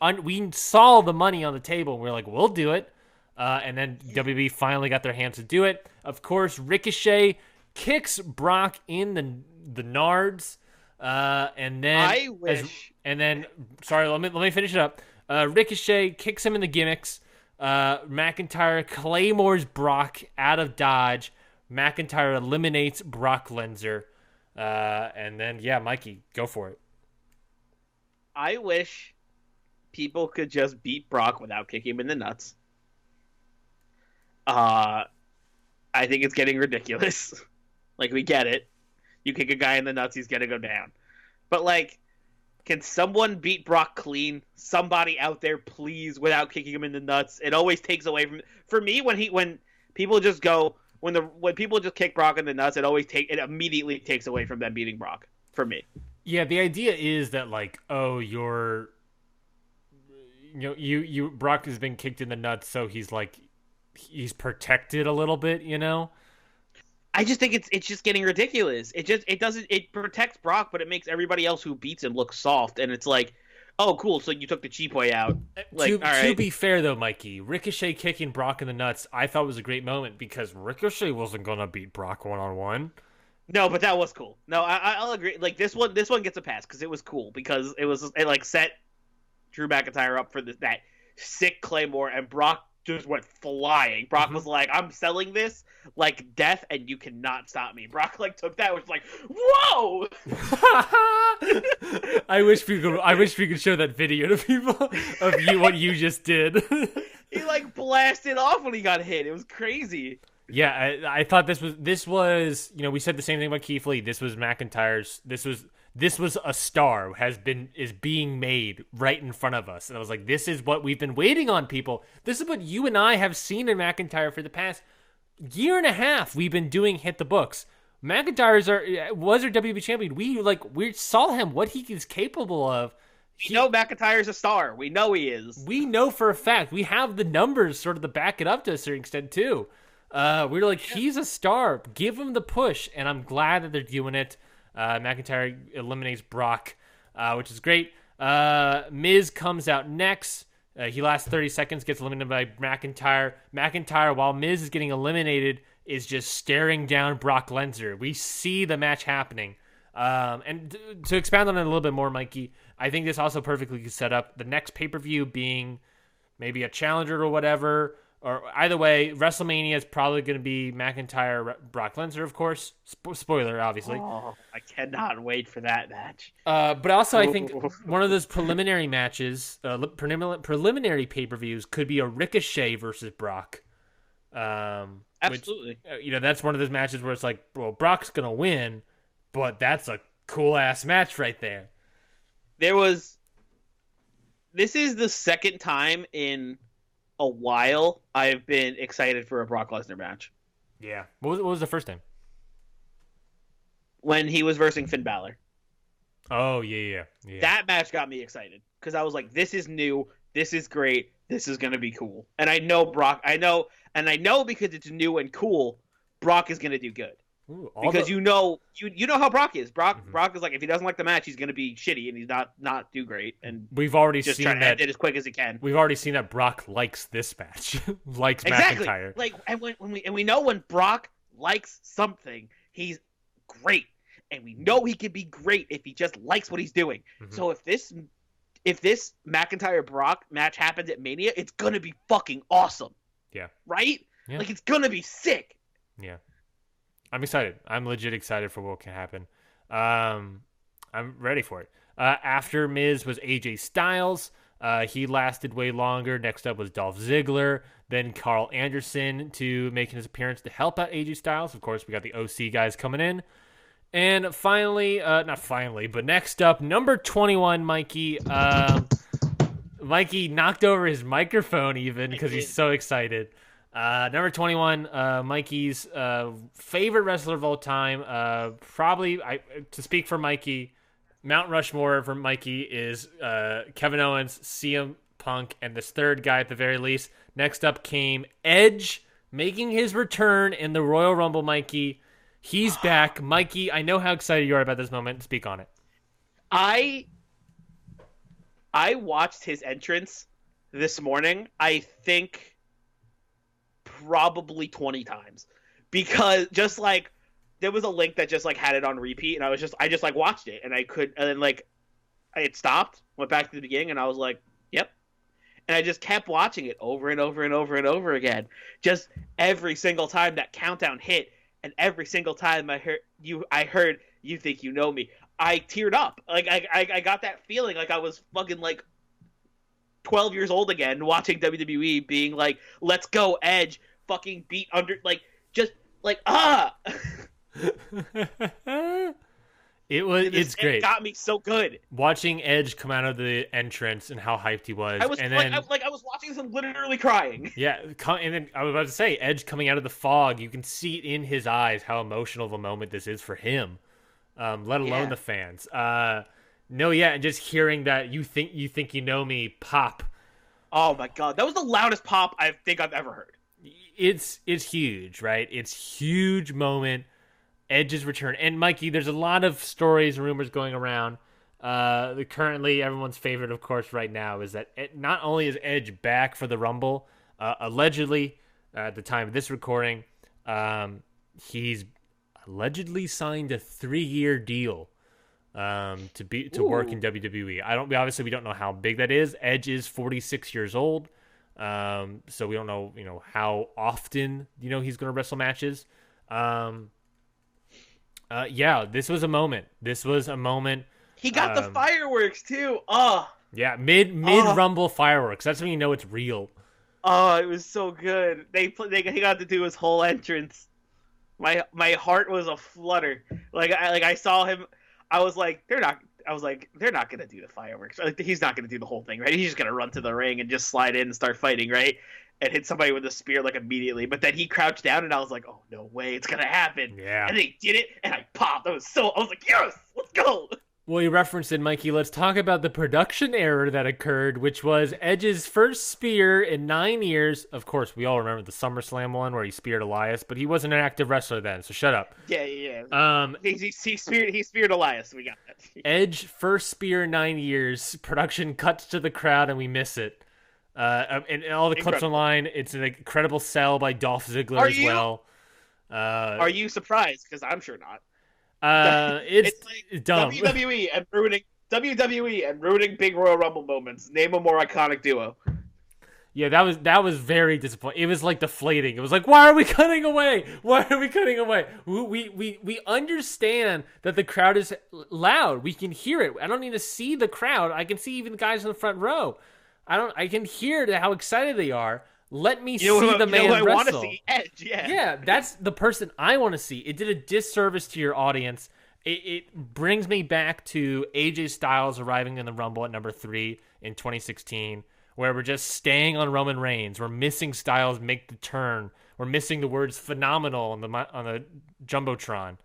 saw the money on the table, and we were like, we'll do it. And then WWE finally got their hands to do it. Of course, Ricochet kicks Brock in the nards. And then sorry, let me finish it up. Ricochet kicks him in the gimmicks. McIntyre claymores Brock out of dodge. McIntyre eliminates Brock Lesnar. And then, Mikey, go for it. I wish people could just beat Brock without kicking him in the nuts. I think it's getting ridiculous. Like, we get it. You kick a guy in the nuts, he's gonna go down. But, like, can someone beat Brock clean? Somebody out there, please, without kicking him in the nuts. It always takes away from... For me, when people just go... When people just kick Brock in the nuts, it immediately takes away from them beating Brock. For me. Yeah, the idea is that, like, oh, Brock has been kicked in the nuts, so he's protected a little bit, I just think it's just getting ridiculous. It protects Brock, but it makes everybody else who beats him look soft, and it's like, oh, cool, so you took the cheap way out. Like, to be fair, though, Mikey, Ricochet kicking Brock in the nuts, I thought was a great moment because Ricochet wasn't going to beat Brock one-on-one. No, but that was cool. No, I'll agree. Like this one gets a pass because it was cool because it like set Drew McIntyre up for that sick Claymore, and Brock just went flying. Brock was like, "I'm selling this like death, and you cannot stop me." Brock like took that, was like, "Whoa!" I wish we could show that video to people of what you just did. He like blasted off when he got hit. It was crazy. Yeah, I thought this was we said the same thing about Keith Lee. This was McIntyre's. This was a star is being made right in front of us, and I was like, this is what we've been waiting on, people. This is what you and I have seen in McIntyre for the past year and a half. We've been doing Hit the Books. McIntyre was our WWE champion. We saw him, what he is capable of. We know McIntyre's a star. We know he is. We know for a fact. We have the numbers sort of to back it up to a certain extent too. We were like, he's a star. Give him the push, and I'm glad that they're doing it. McIntyre eliminates Brock, which is great. Miz comes out next. He lasts 30 seconds, gets eliminated by McIntyre. McIntyre, while Miz is getting eliminated, is just staring down Brock Lesnar. We see the match happening. And to expound on it a little bit more, Mikey, I think this also perfectly set up the next pay-per-view being maybe a challenger or whatever. Or either way, WrestleMania is probably going to be McIntyre, Brock Lesnar, of course. Spoiler, obviously. Oh, I cannot wait for that match. But also, I think one of those preliminary matches, preliminary pay-per-views, could be a Ricochet versus Brock. Absolutely. Which, that's one of those matches where it's like, well, Brock's going to win, but that's a cool-ass match right there. This is the second time in a while I've been excited for a Brock Lesnar match. Yeah. What was the first time? When he was versing Finn Balor. Oh, yeah. That match got me excited because I was like, this is new, this is great, this is going to be cool. And I know because it's new and cool, Brock is going to do good. Ooh, because you know how Brock is. Brock is like, if he doesn't like the match, he's going to be shitty and he's not do great. And we've already just seen try to that end it as quick as he can. We've already seen that Brock likes this match, likes exactly. McIntyre. Like, and we know when Brock likes something, he's great, and we know he can be great if he just likes what he's doing. So if this McIntyre Brock match happens at Mania, it's gonna be fucking awesome. Yeah. Right? Yeah. Like, it's gonna be sick. Yeah. I'm excited. I'm legit excited for what can happen. I'm ready for it. After Miz was AJ Styles. He lasted way longer. Next up was Dolph Ziggler. Then Carl Anderson to making his appearance to help out AJ Styles. Of course, we got the OC guys coming in. And finally, not finally, but next up, number 21, Mikey. Mikey knocked over his microphone even because he's so excited. Number 21, Mikey's favorite wrestler of all time. Probably, to speak for Mikey, Mount Rushmore for Mikey is Kevin Owens, CM Punk, and this third guy at the very least. Next up came Edge, making his return in the Royal Rumble, Mikey. He's back. Mikey, I know how excited you are about this moment. Speak on it. I watched his entrance this morning, I think probably 20 times. Because just like there was a link that just like had it on repeat, and I just like watched it, and then like I had stopped, went back to the beginning, and I was like, yep. And I just kept watching it over and over and over and over again. Just every single time that countdown hit, and every single time I heard you think you know me, I teared up. Like I got that feeling like I was fucking like 12 years old again watching WWE, being like, let's go Edge, fucking beat under, like, just like It's great. It got me so good. Watching Edge come out of the entrance and how hyped he was. I was watching this and literally crying. Yeah, and then I was about to say, Edge coming out of the fog, you can see it in his eyes how emotional of a moment this is for him, let alone the fans. And just hearing that you think you know me pop. Oh my god, that was the loudest pop I think I've ever heard. It's huge, right? It's huge moment. Edge's return. And Mikey, there's a lot of stories and rumors going around. Currently, everyone's favorite, of course, right now is that not only is Edge back for the Rumble, allegedly, at the time of this recording, he's allegedly signed a 3-year deal to work in WWE. We don't know how big that is. Edge is 46 years old. So we don't know, how often, he's going to wrestle matches. This was a moment. He got the fireworks too. Oh. Yeah, mid Rumble fireworks. That's when you know it's real. Oh, it was so good. He got to do his whole entrance. My heart was a flutter. I saw him. I was like, they're not gonna do the fireworks. Like, he's not gonna do the whole thing, right? He's just gonna run to the ring and just slide in and start fighting, right? And hit somebody with a spear immediately. But then he crouched down, and I was like, oh no way, it's gonna happen. Yeah. And they did it, and I popped. I was like, yes, let's go. Well, you referenced it, Mikey. Let's talk about the production error that occurred, which was Edge's first spear in 9 years. Of course, we all remember the SummerSlam one where he speared Elias, but he wasn't an active wrestler then, so shut up. Yeah. He speared Elias. We got that. Edge, first spear in 9 years. Production cuts to the crowd, and we miss it. And all the clips online, it's an incredible sell by Dolph Ziggler as well. Are you surprised? Because I'm sure not. It's dumb. WWE and ruining big Royal Rumble moments. Name a more iconic duo. Yeah, that was very disappointing. It was like deflating. It was like, why are we cutting away? Why are we cutting away? We understand that the crowd is loud. We can hear it. I don't need to see the crowd. I can see even the guys in the front row. I can hear how excited they are. Let me see the man wrestle. I want to see Edge, Yeah, that's the person I want to see. It did a disservice to your audience. It brings me back to AJ Styles arriving in the Rumble at number 3 in 2016, where we're just staying on Roman Reigns. We're missing Styles make the turn. We're missing the words phenomenal on the Jumbotron.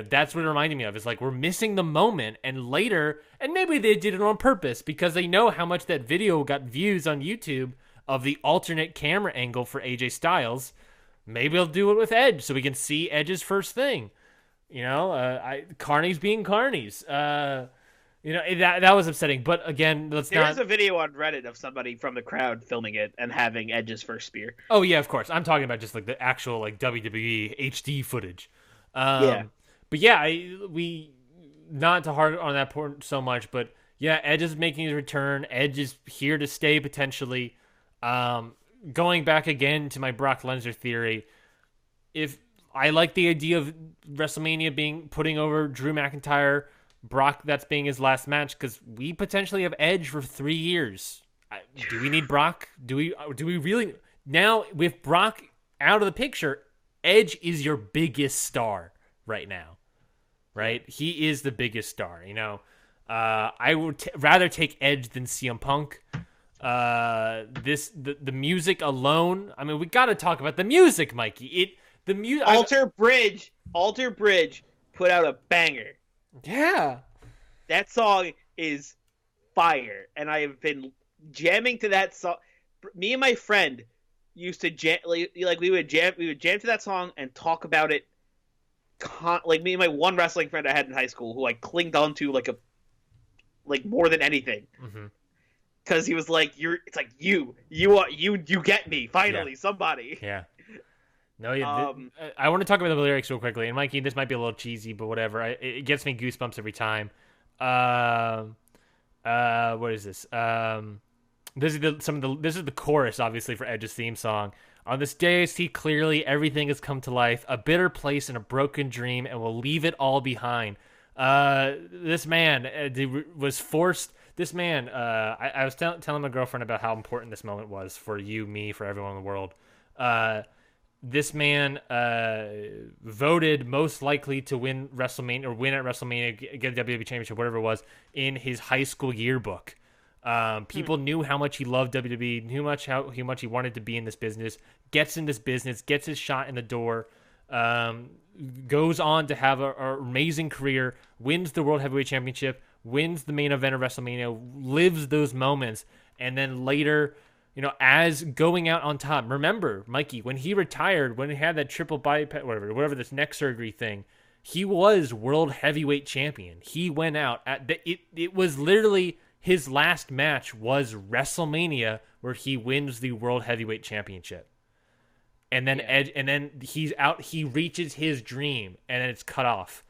That's what it reminded me of. It's like we're missing the moment, and later, and maybe they did it on purpose because they know how much that video got views on YouTube of the alternate camera angle for AJ Styles. Maybe they'll do it with Edge so we can see Edge's first thing. Carnies being carnies. That was upsetting. But again, There's a video on Reddit of somebody from the crowd filming it and having Edge's first spear. Oh yeah, of course. I'm talking about just the actual WWE HD footage. But yeah, we not to hard on that point so much, but yeah, Edge is making his return. Edge is here to stay potentially. Going back again to my Brock Lesnar theory, if I like the idea of WrestleMania putting over Drew McIntyre, Brock that's being his last match, because we potentially have Edge for 3 years. Do we need Brock? Do we really now with Brock out of the picture? Edge is your biggest star right now, right? He is the biggest star. I would rather take Edge than CM Punk. The music alone. I mean, we got to talk about the music, Mikey. Alter Bridge put out a banger. Yeah, that song is fire, and I have been jamming to that song. Me and my friend used to jam. We would jam to that song and talk about it. Me and my one wrestling friend I had in high school, who I clinged on to more than anything. Mm-hmm. Because he was like, you get me finally, somebody. Yeah. No, I want to talk about the lyrics real quickly. And Mikey, this might be a little cheesy, but whatever. It gets me goosebumps every time. What is this? This is the chorus, obviously, for Edge's theme song. On this day, I see clearly everything has come to life, a bitter place and a broken dream, and we'll leave it all behind. This man was forced. This man, I was telling my girlfriend about how important this moment was for you, me, for everyone in the world. This man voted most likely to win WrestleMania or win at WrestleMania, get a WWE Championship, whatever it was, in his high school yearbook. People knew how much he loved WWE, knew how much he wanted to be in this business, gets in this business, gets his shot in the door, goes on to have an amazing career, wins the World Heavyweight Championship, wins the main event of WrestleMania, lives those moments, and then later, as going out on top. Remember, Mikey, when he retired, when he had that triple bypass, whatever this neck surgery thing, he was World Heavyweight Champion. He went out it was literally his last match was WrestleMania, where he wins the World Heavyweight Championship. and then Edge, and then he's out. He reaches his dream, and then it's cut off,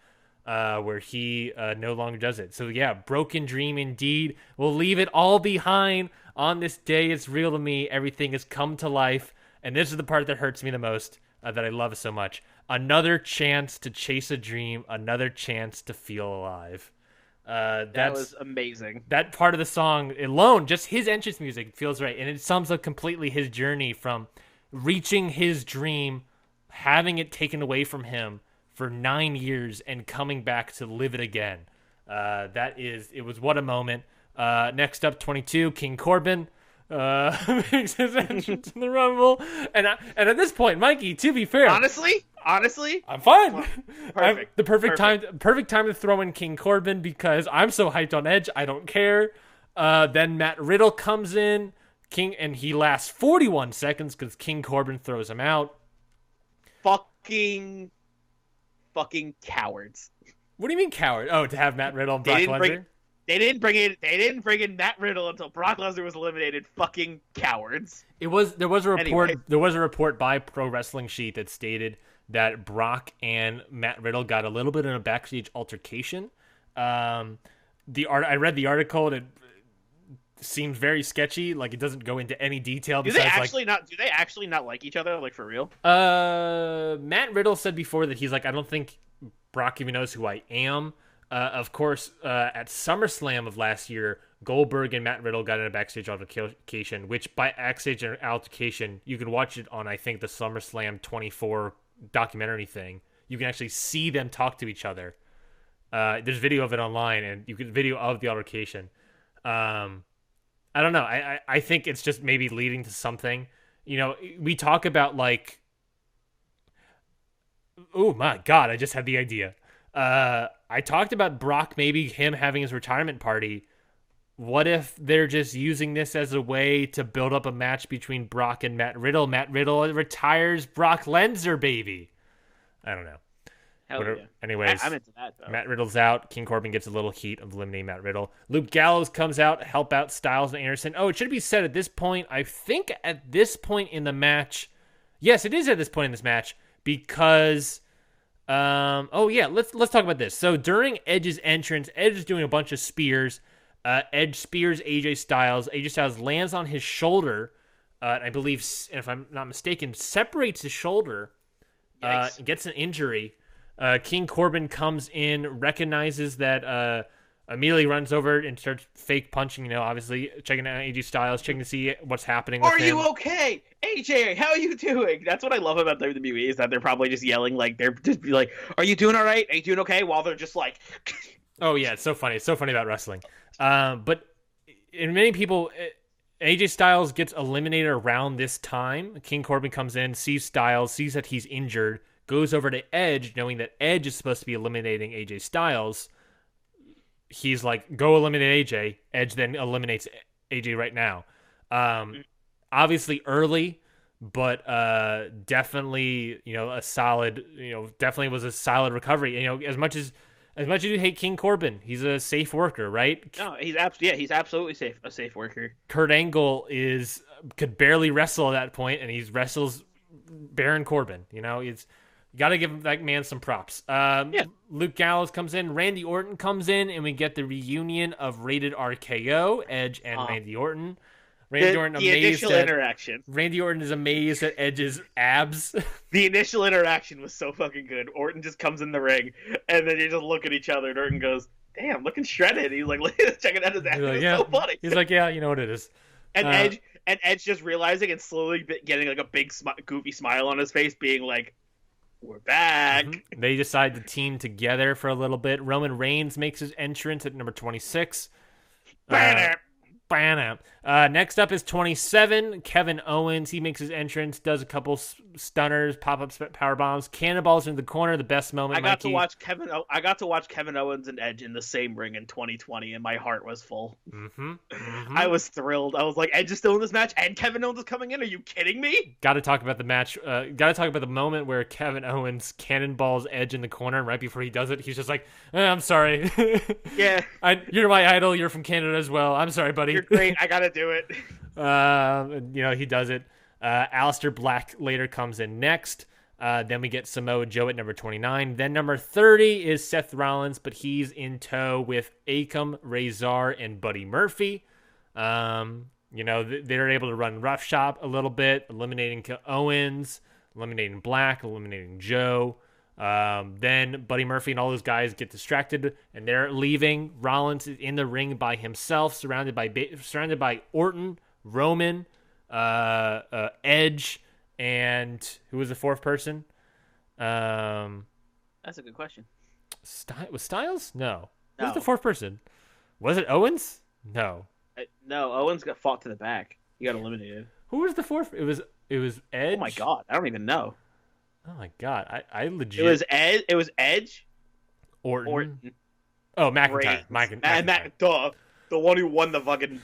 where he no longer does it. So yeah, broken dream indeed. We'll leave it all behind on this day. It's real to me. Everything has come to life, and this is the part that hurts me the most. That I love so much. Another chance to chase a dream. Another chance to feel alive. That was amazing. That part of the song alone, just his entrance music feels right. And it sums up completely his journey from reaching his dream, having it taken away from him for 9 years, and coming back to live it again. It was what a moment. Next up, 22, King Corbin. Makes his entrance in the Rumble, and at this point, Mikey, to be fair, honestly, I'm fine. Perfect. The perfect time to throw in King Corbin because I'm so hyped on Edge, I don't care. Then Matt Riddle comes in, and he lasts 41 seconds because King Corbin throws him out. Fucking cowards. What do you mean coward? Oh, to have Matt Riddle and Brock Lesnar? They didn't bring in Matt Riddle until Brock Lesnar was eliminated. Fucking cowards. There was a report. Anyways. There was a report by Pro Wrestling Sheet that stated that Brock and Matt Riddle got a little bit in a backstage altercation. I read the article and it seems very sketchy. Like it doesn't go into any detail. Do they actually not like each other? Like for real? Matt Riddle said before that he's like, I don't think Brock even knows who I am. Of course, at SummerSlam of last year, Goldberg and Matt Riddle got in a backstage altercation, which by backstage altercation, you can watch it on, I think, the SummerSlam 24 documentary thing. You can actually see them talk to each other. There's video of it online, and you can video of the altercation. I don't know. I think it's just maybe leading to something. You know, we talk about like, oh my God, I just had the idea. I talked about Brock, maybe him having his retirement party. What if they're just using this as a way to build up a match between Brock and Matt Riddle? Matt Riddle retires Brock Lesnar, baby. I don't know. Hell yeah. Anyways, I'm into that, though. Matt Riddle's out. King Corbin gets a little heat of eliminating Matt Riddle. Luke Gallows comes out, help out Styles and Anderson. Oh, it should be said at this point. I think at this point in the match. Yes, it is at this point in this match because... let's talk about this. So during Edge's entrance, Edge is doing a bunch of spears. Edge spears AJ Styles. AJ Styles lands on his shoulder. I believe, if I'm not mistaken, separates his shoulder. Gets an injury. King Corbin comes in, recognizes that, immediately runs over and starts fake punching, obviously checking out AJ Styles, checking to see what's happening with him. Are you okay? AJ, how are you doing? That's what I love about WWE is that they're probably just yelling, like, they're just be like, are you doing all right? Are you doing okay? While they're just like... Oh, yeah, it's so funny. It's so funny about wrestling. But in many people, AJ Styles gets eliminated around this time. King Corbin comes in, sees Styles, sees that he's injured, goes over to Edge, knowing that Edge is supposed to be eliminating AJ Styles. He's like, go eliminate AJ. Edge then eliminates AJ right now. Obviously early, but definitely, a solid, definitely was a solid recovery. As much as you hate King Corbin, he's a safe worker, right? No, he's absolutely a safe worker. Kurt Angle could barely wrestle at that point, and he wrestles Baron Corbin. He's got to give that man some props. Luke Gallows comes in, Randy Orton comes in, and we get the reunion of Rated RKO, Edge and Randy Orton. Randy Orton is amazed at Edge's abs. The initial interaction was so fucking good. Orton just comes in the ring, and then you just look at each other, and Orton goes, damn, looking shredded. He's like, checking out his abs. Like, yeah. So funny. He's like, yeah, you know what it is. And Edge just realizing and slowly getting like a big goofy smile on his face, being like, we're back. Mm-hmm. They decide to team together for a little bit. Roman Reigns makes his entrance at number 26. Next up is 27, Kevin Owens. He makes his entrance, does a couple stunners, pop-up power bombs, cannonballs into the corner. The best moment. I got to watch Kevin Owens and Edge in the same ring in 2020, and my heart was full. I was thrilled. I was like, Edge is still in this match, and Kevin Owens is coming in. Are you kidding me? Got to talk about the match. Got to talk about the moment where Kevin Owens cannonballs Edge in the corner, and right before he does it, he's just like, I'm sorry. Yeah. You're my idol. You're from Canada as well. I'm sorry, buddy. You're great. I gotta do it. He does it. Aleister Black later comes in next. Then we get Samoa Joe at number 29. Then number 30 is Seth Rollins, but he's in tow with Akam, Razor, and Buddy Murphy. They're able to run roughshod a little bit, eliminating Owens, eliminating Black, eliminating Joe. Then Buddy Murphy and all those guys get distracted, and they're leaving. Rollins is in the ring by himself, surrounded by Orton, Roman, Edge, and who was the fourth person? That's a good question. Was Styles? No. Who No. was the fourth person? Was it Owens? No. No, Owens got fought to the back. He got eliminated. Who was the fourth? It was Edge. Oh my god, I don't even know. Oh my god, I legit. It was Edge. Orton. Oh, McIntyre. McIntyre. The one who won the fucking.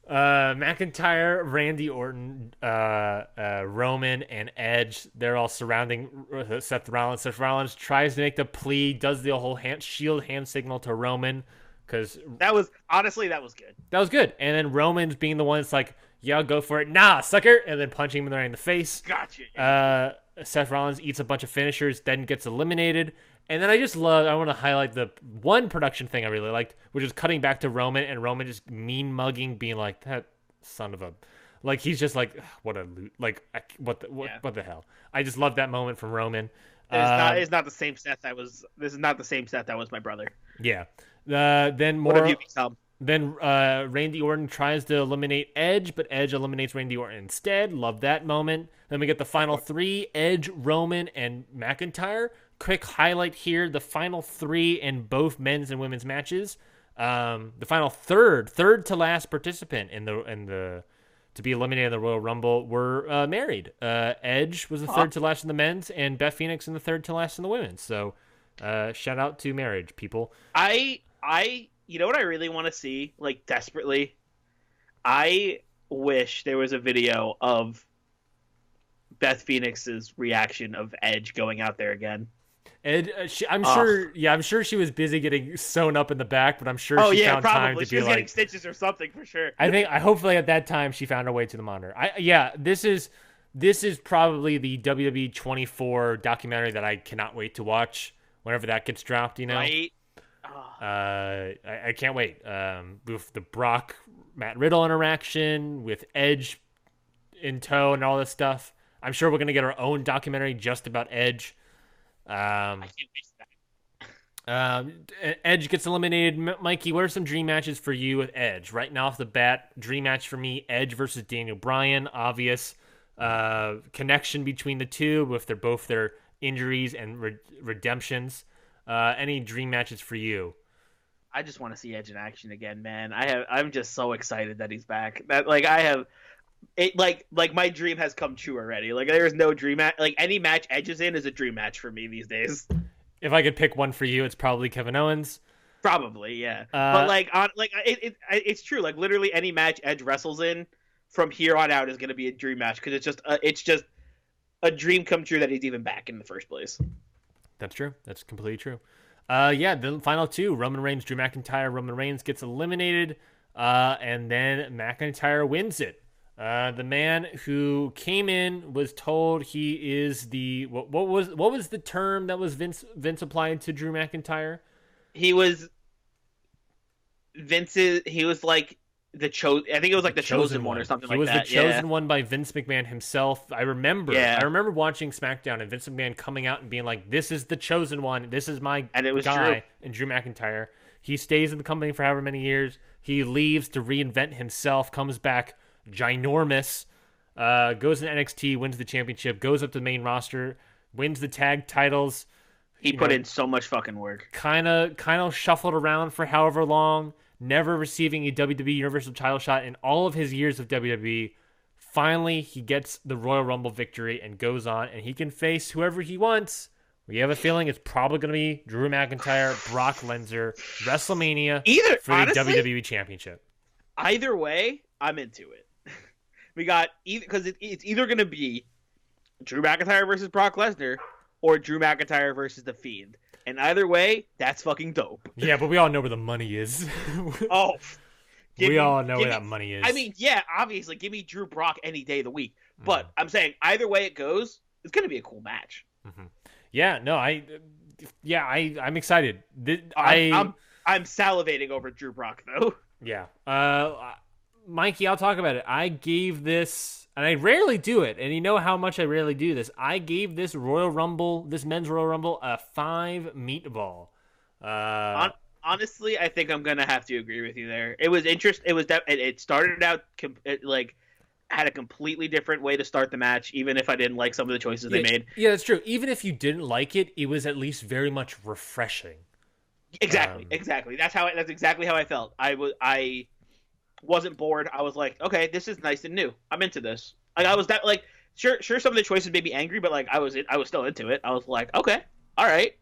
McIntyre, Randy Orton, Roman, and Edge. They're all surrounding Seth Rollins. Seth Rollins tries to make the plea, does the whole shield hand signal to Roman. Because that was good. That was good. And then Roman's being the one that's like, yeah, go for it. Nah, sucker. And then punching him right in the face. Gotcha. Seth Rollins eats a bunch of finishers, then gets eliminated. And then I want to highlight the one production thing I really liked, which is cutting back to Roman and Roman just mean mugging, being like, that son of a, like, he's just like, what the hell? I just love that moment from Roman. It's not the same Seth this is not the same Seth that was my brother. Yeah. Then what have you become? Then Randy Orton tries to eliminate Edge, but Edge eliminates Randy Orton instead. Love that moment. Then we get the final three, Edge, Roman, and McIntyre. Quick highlight here, the final three in both men's and women's matches. The final third to last participant in the to be eliminated in the Royal Rumble were married. Edge was the third to last in the men's, and Beth Phoenix in the third to last in the women's. So shout out to marriage, people. You know what I really want to see, like, desperately? I wish there was a video of Beth Phoenix's reaction of Edge going out there again. Edge, I'm sure she was busy getting sewn up in the back, but I'm sure she found time to she was getting stitches or something for sure. I hopefully at that time she found her way to the monitor. This is probably the WWE 24 documentary that I cannot wait to watch whenever that gets dropped. Right. I can't wait. With the Brock Matt Riddle interaction, with Edge in tow and all this stuff. I'm sure we're gonna get our own documentary just about Edge. I can't wait for that. Edge gets eliminated. Mikey, what are some dream matches for you with Edge? Right now off the bat, dream match for me, Edge versus Daniel Bryan. Obvious connection between the two with their injuries and redemptions. Any dream matches for you? I just want to see Edge in action again, man. I'm just so excited that he's back. That I have it like my dream has come true already. Like, there is no dream match. Like, any match Edge is in is a dream match for me these days. If I could pick one for you, it's probably Kevin Owens. Probably, yeah. But it's true. Like, literally any match Edge wrestles in from here on out is going to be a dream match, because it's just a dream come true that he's even back in the first place. That's true. That's completely true. The final two, Roman Reigns, Drew McIntyre. Roman Reigns gets eliminated, and then McIntyre wins it. The man who came in was told he is the what was the term that was Vince applied to Drew McIntyre? He was like the chosen. I think it was like the chosen one or something like that. He was the chosen one by Vince McMahon himself. I remember watching SmackDown and Vince McMahon coming out and being like, "This is the chosen one. This is my and it was guy." True. And Drew McIntyre, he stays in the company for however many years. He leaves to reinvent himself. Comes back ginormous. Goes to NXT, wins the championship. Goes up to the main roster, wins the tag titles. He put in so much fucking work. Kind of shuffled around for however long. Never receiving a WWE Universal title shot in all of his years of WWE. Finally, he gets the Royal Rumble victory and goes on, and he can face whoever he wants. We have a feeling it's probably going to be Drew McIntyre, Brock Lesnar, WrestleMania for the WWE Championship. Either way, I'm into it. We got because it's either going to be Drew McIntyre versus Brock Lesnar or Drew McIntyre versus The Fiend. And either way, that's fucking dope. Yeah, but we all know where the money is. Oh. We all know where that money is. I mean, yeah, obviously, give me Drew Brock any day of the week. But I'm saying either way it goes, it's going to be a cool match. Yeah, no, I'm excited. I'm salivating over Drew Brock though. Yeah. Mikey, I'll talk about it. I gave this, and I rarely do it, and you know how much I rarely do this. I gave this men's Royal Rumble, a 5 meatball. Honestly, I think I'm gonna have to agree with you there. It was interesting. It started out had a completely different way to start the match, even if I didn't like some of the choices they made. Yeah, that's true. Even if you didn't like it, it was at least very much refreshing. Exactly. That's exactly how I felt. I wasn't bored. I was like, okay, this is nice and new. I'm into this. Like I was that like sure some of the choices made me angry, but like I was still into it. I was like, okay, all right,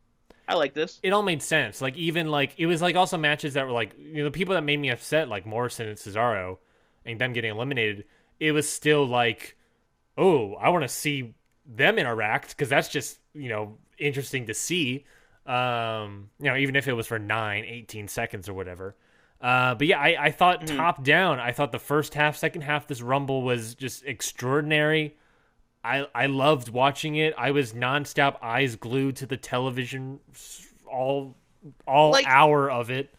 I like this. It all made sense. Like even like it was like also matches that were like, you know, the people that made me upset, like Morrison and Cesaro, and them getting eliminated. It was still like, oh, I want to see them interact because that's just, you know, interesting to see. You know, even if it was for 18 seconds or whatever. But yeah, I thought top down, I thought the first half, second half, this Rumble was just extraordinary. I loved watching it. I was nonstop eyes glued to the television all like, hour of it.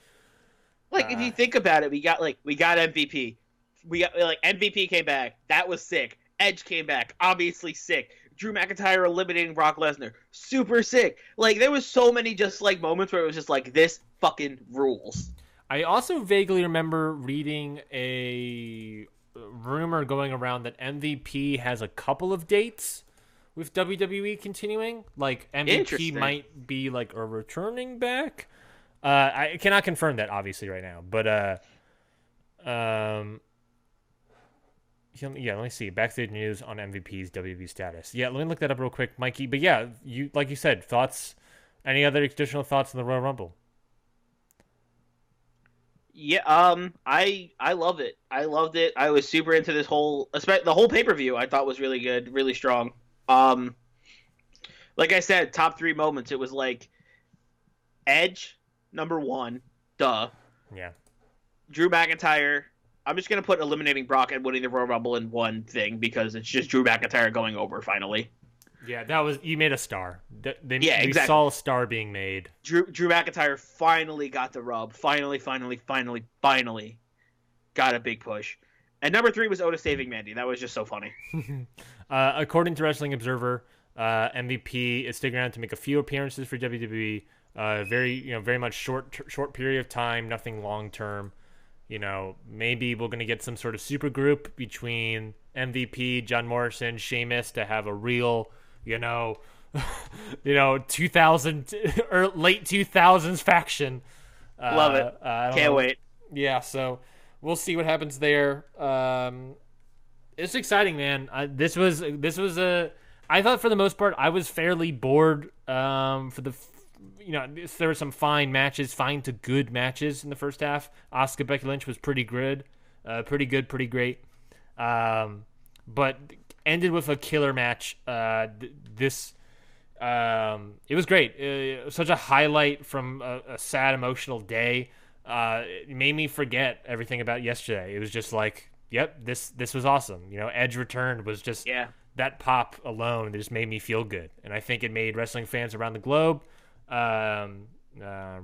Like if you think about it, we got MVP. We got like MVP came back. That was sick. Edge came back. Obviously sick. Drew McIntyre eliminating Brock Lesnar. Super sick. Like there was so many just like moments where it was just like this fucking rules. I also vaguely remember reading a rumor going around that MVP has a couple of dates with WWE continuing. Like MVP might be like a returning back. I cannot confirm that obviously right now, but yeah, let me see. Backstage news on MVP's WWE status. Yeah, let me look that up real quick, Mikey. But yeah, like you said, thoughts. Any other additional thoughts on the Royal Rumble? Yeah, I love it. I loved it. I was super into this the whole pay-per-view. I thought was really good, really strong. Like I said, top 3 moments. It was like Edge, number 1, duh. Yeah. Drew McIntyre. I'm just gonna put eliminating Brock and winning the Royal Rumble in one thing because it's just Drew McIntyre going over finally. Yeah, that was you made a star. Exactly. We saw a star being made. Drew McIntyre finally got the rub. Finally got a big push. And number 3 was Otis saving Mandy. That was just so funny. According to Wrestling Observer, MVP is sticking around to make a few appearances for WWE. Very much short period of time, nothing long term. You know, maybe we're gonna get some sort of super group between MVP, John Morrison, Sheamus to have a real, 2000 or late 2000s faction. Love it. Can't wait. Yeah, so we'll see what happens there. It's exciting, man. This was I thought for the most part I was fairly bored. There were some fine to good matches in the first half. Asuka Becky Lynch was pretty good, pretty great. But ended with a killer match. It was great. Such a highlight from a sad, emotional day. It made me forget everything about yesterday. It was just like, yep, this was awesome. Edge returned was just that pop alone that just made me feel good. And I think it made wrestling fans around the globe,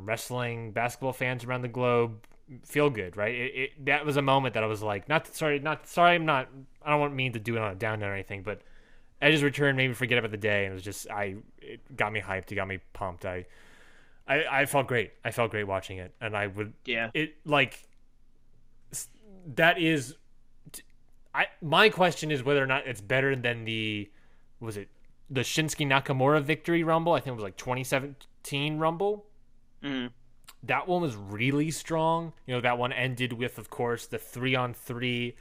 wrestling basketball fans around the globe feel good, right? That was a moment that I was like, I don't mean to do it on a down note or anything, but Edge's return made me forget about the day, and it was just it got me hyped, it got me pumped. I felt great. I felt great watching it, and my question is whether or not it's better than the Shinsuke Nakamura victory Rumble. I think it was like 2017 Rumble. Mm-hmm. That one was really strong. That one ended with, of course, the 3-on-3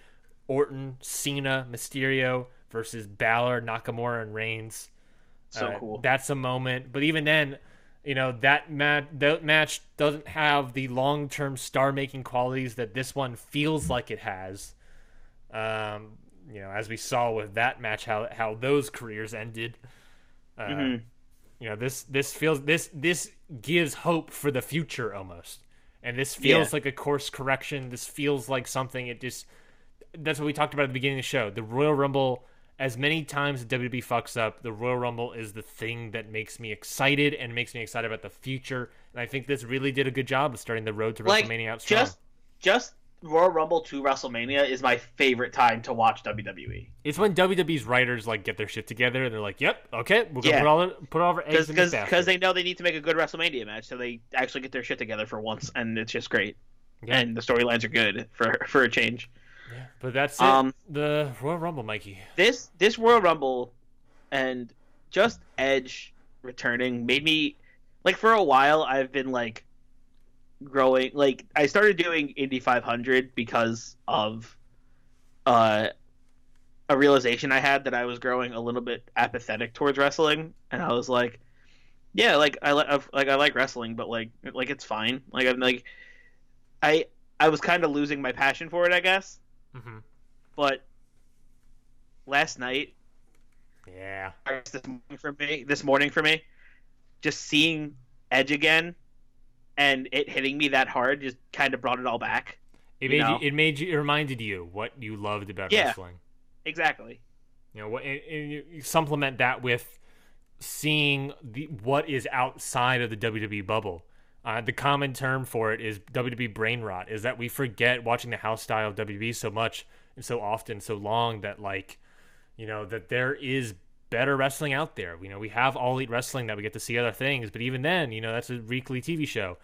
Orton, Cena, Mysterio versus Balor, Nakamura, and Reigns. So cool. That's a moment. But even then, that match doesn't have the long-term star-making qualities that this one feels like it has. As we saw with that match, how those careers ended. This gives hope for the future almost, and this feels like a course correction. This feels like something. That's what we talked about at the beginning of the show. The Royal Rumble as many times the WWE fucks up, the Royal Rumble is the thing that makes me excited and makes me excited about the future. And I think this really did a good job of starting the road to WrestleMania out strong. Just Royal Rumble to WrestleMania is my favorite time to watch WWE. It's when WWE's writers like get their shit together and they're like, "Yep, okay, we're gonna put all our eggs in this basket." Because they know they need to make a good WrestleMania match, so they actually get their shit together for once, and it's just great. Yeah. And the storylines are good for a change. Yeah, but that's it. The Royal Rumble, Mikey. This Royal Rumble and just Edge returning made me like for a while I've been like growing. Like I started doing Indy 500 because of a realization I had that I was growing a little bit apathetic towards wrestling, and I was like, yeah, like I like wrestling, but like it's fine. Like I'm like I was kind of losing my passion for it, I guess. Mm-hmm. But last night, this morning for me, just seeing Edge again and it hitting me that hard just kind of brought it all back. It reminded you what you loved about wrestling. Exactly. You know, and you supplement that with seeing what is outside of the WWE bubble. The common term for it is WWE brain rot, is that we forget watching the house style of WWE so much and so often, so long that that there is better wrestling out there. You know, we have All Elite Wrestling that we get to see other things, but even then, that's a weekly TV show.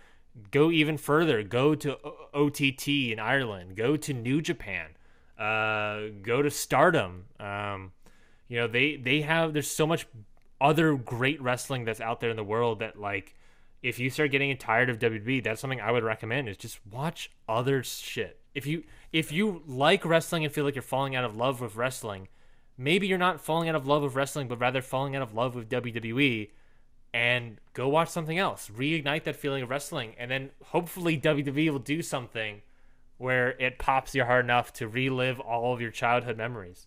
Go even further. Go to OTT in Ireland. Go to New Japan. Go to Stardom. There's so much other great wrestling that's out there in the world that if you start getting tired of WWE, that's something I would recommend is just watch other shit. If you like wrestling and feel like you're falling out of love with wrestling, maybe you're not falling out of love with wrestling, but rather falling out of love with WWE, and go watch something else. Reignite that feeling of wrestling, and then hopefully WWE will do something where it pops you hard enough to relive all of your childhood memories.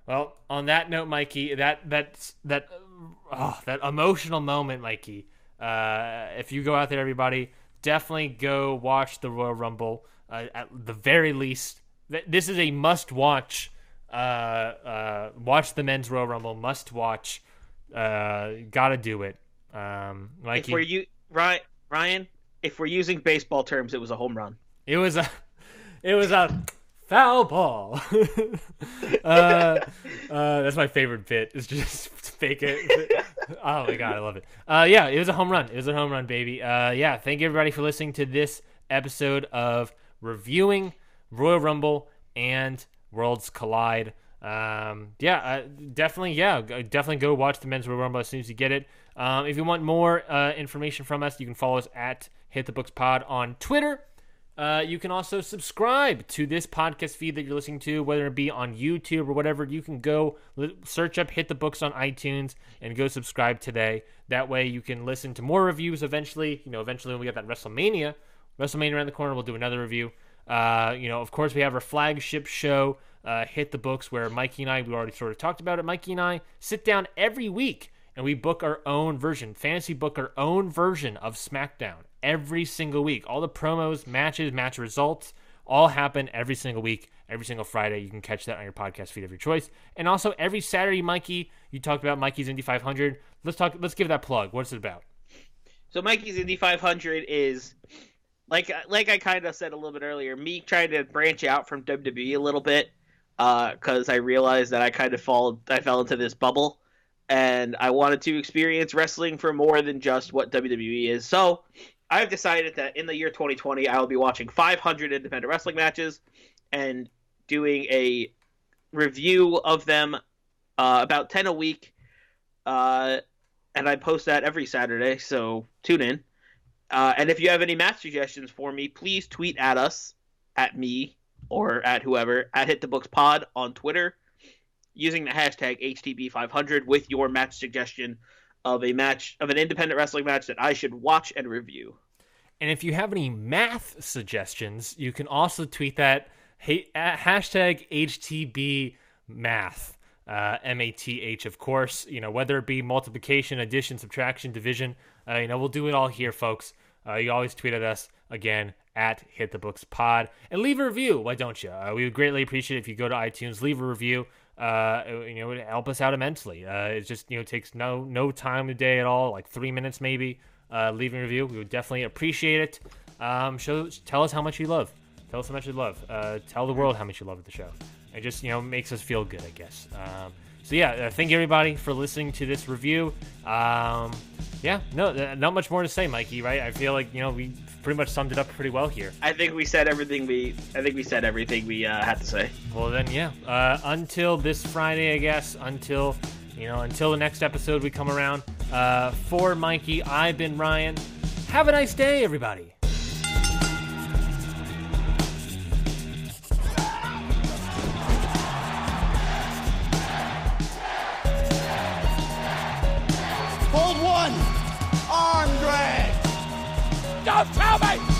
Well, on that note, Mikey, that emotional moment, Mikey. If you go out there, everybody, definitely go watch the Royal Rumble. At the very least, this is a must-watch. Watch the men's Royal Rumble. Must watch. Gotta do it. Mikey. Ryan, if we're using baseball terms, it was a home run. It was a foul ball. That's my favorite bit. Is just fake it. Oh my god, I love it. Yeah, it was a home run. It was a home run, baby. Yeah, thank you everybody for listening to this episode of reviewing Royal Rumble and Worlds Collide. Definitely go watch the men's Royal Rumble as soon as you get it. If you want more information from us, you can follow us at Hit the Books Pod on Twitter. You can also subscribe to this podcast feed that you're listening to, whether it be on YouTube or whatever. You can go search up Hit the Books on iTunes and go subscribe today. That way you can listen to more reviews eventually. Eventually when we get that WrestleMania around the corner, we'll do another review. Of course, we have our flagship show, Hit the Books, where Mikey and I, we already sort of talked about it. Mikey and I sit down every week and we book our own version, fantasy book our own version of SmackDown every single week. All the promos, matches, match results, all happen every single week, every single Friday. You can catch that on your podcast feed of your choice. And also every Saturday, Mikey, you talked about Mikey's Indy 500. Let's give that plug. What's it about? So Mikey's Indy 500 is, like I kind of said a little bit earlier, me trying to branch out from WWE a little bit, because I realized that I fell into this bubble, and I wanted to experience wrestling for more than just what WWE is. So I've decided that in the year 2020, I will be watching 500 independent wrestling matches and doing a review of them, about 10 a week. And I post that every Saturday, so tune in. And if you have any match suggestions for me, please tweet at us, at me, or at whoever, at Hit the Books Pod on Twitter, using the hashtag HTB500 with your match suggestion of an independent wrestling match that I should watch and review. And if you have any math suggestions, you can also tweet that at hashtag HTB math, MATH, of course. Whether it be multiplication, addition, subtraction, division, we'll do it all here, folks. You always tweet at us, again, at Hit the Books Pod, and leave a review. Why don't you? We would greatly appreciate it if you go to iTunes, leave a review. it would help us out immensely. It just takes no time of day at all, like 3 minutes maybe. Leaving a review, we would definitely appreciate it. Tell us how much you love. Tell us how much you love. Tell the world how much you love the show. It just makes us feel good, I guess. Thank you everybody for listening to this review. Not much more to say, Mikey. Right? I feel like we pretty much summed it up pretty well here. I think we said everything we had to say. Well then, until this Friday, I guess. Until the next episode we come around. For Mikey, I've been Ryan. Have a nice day, everybody. Hold one. Arm drag. Don't tell me!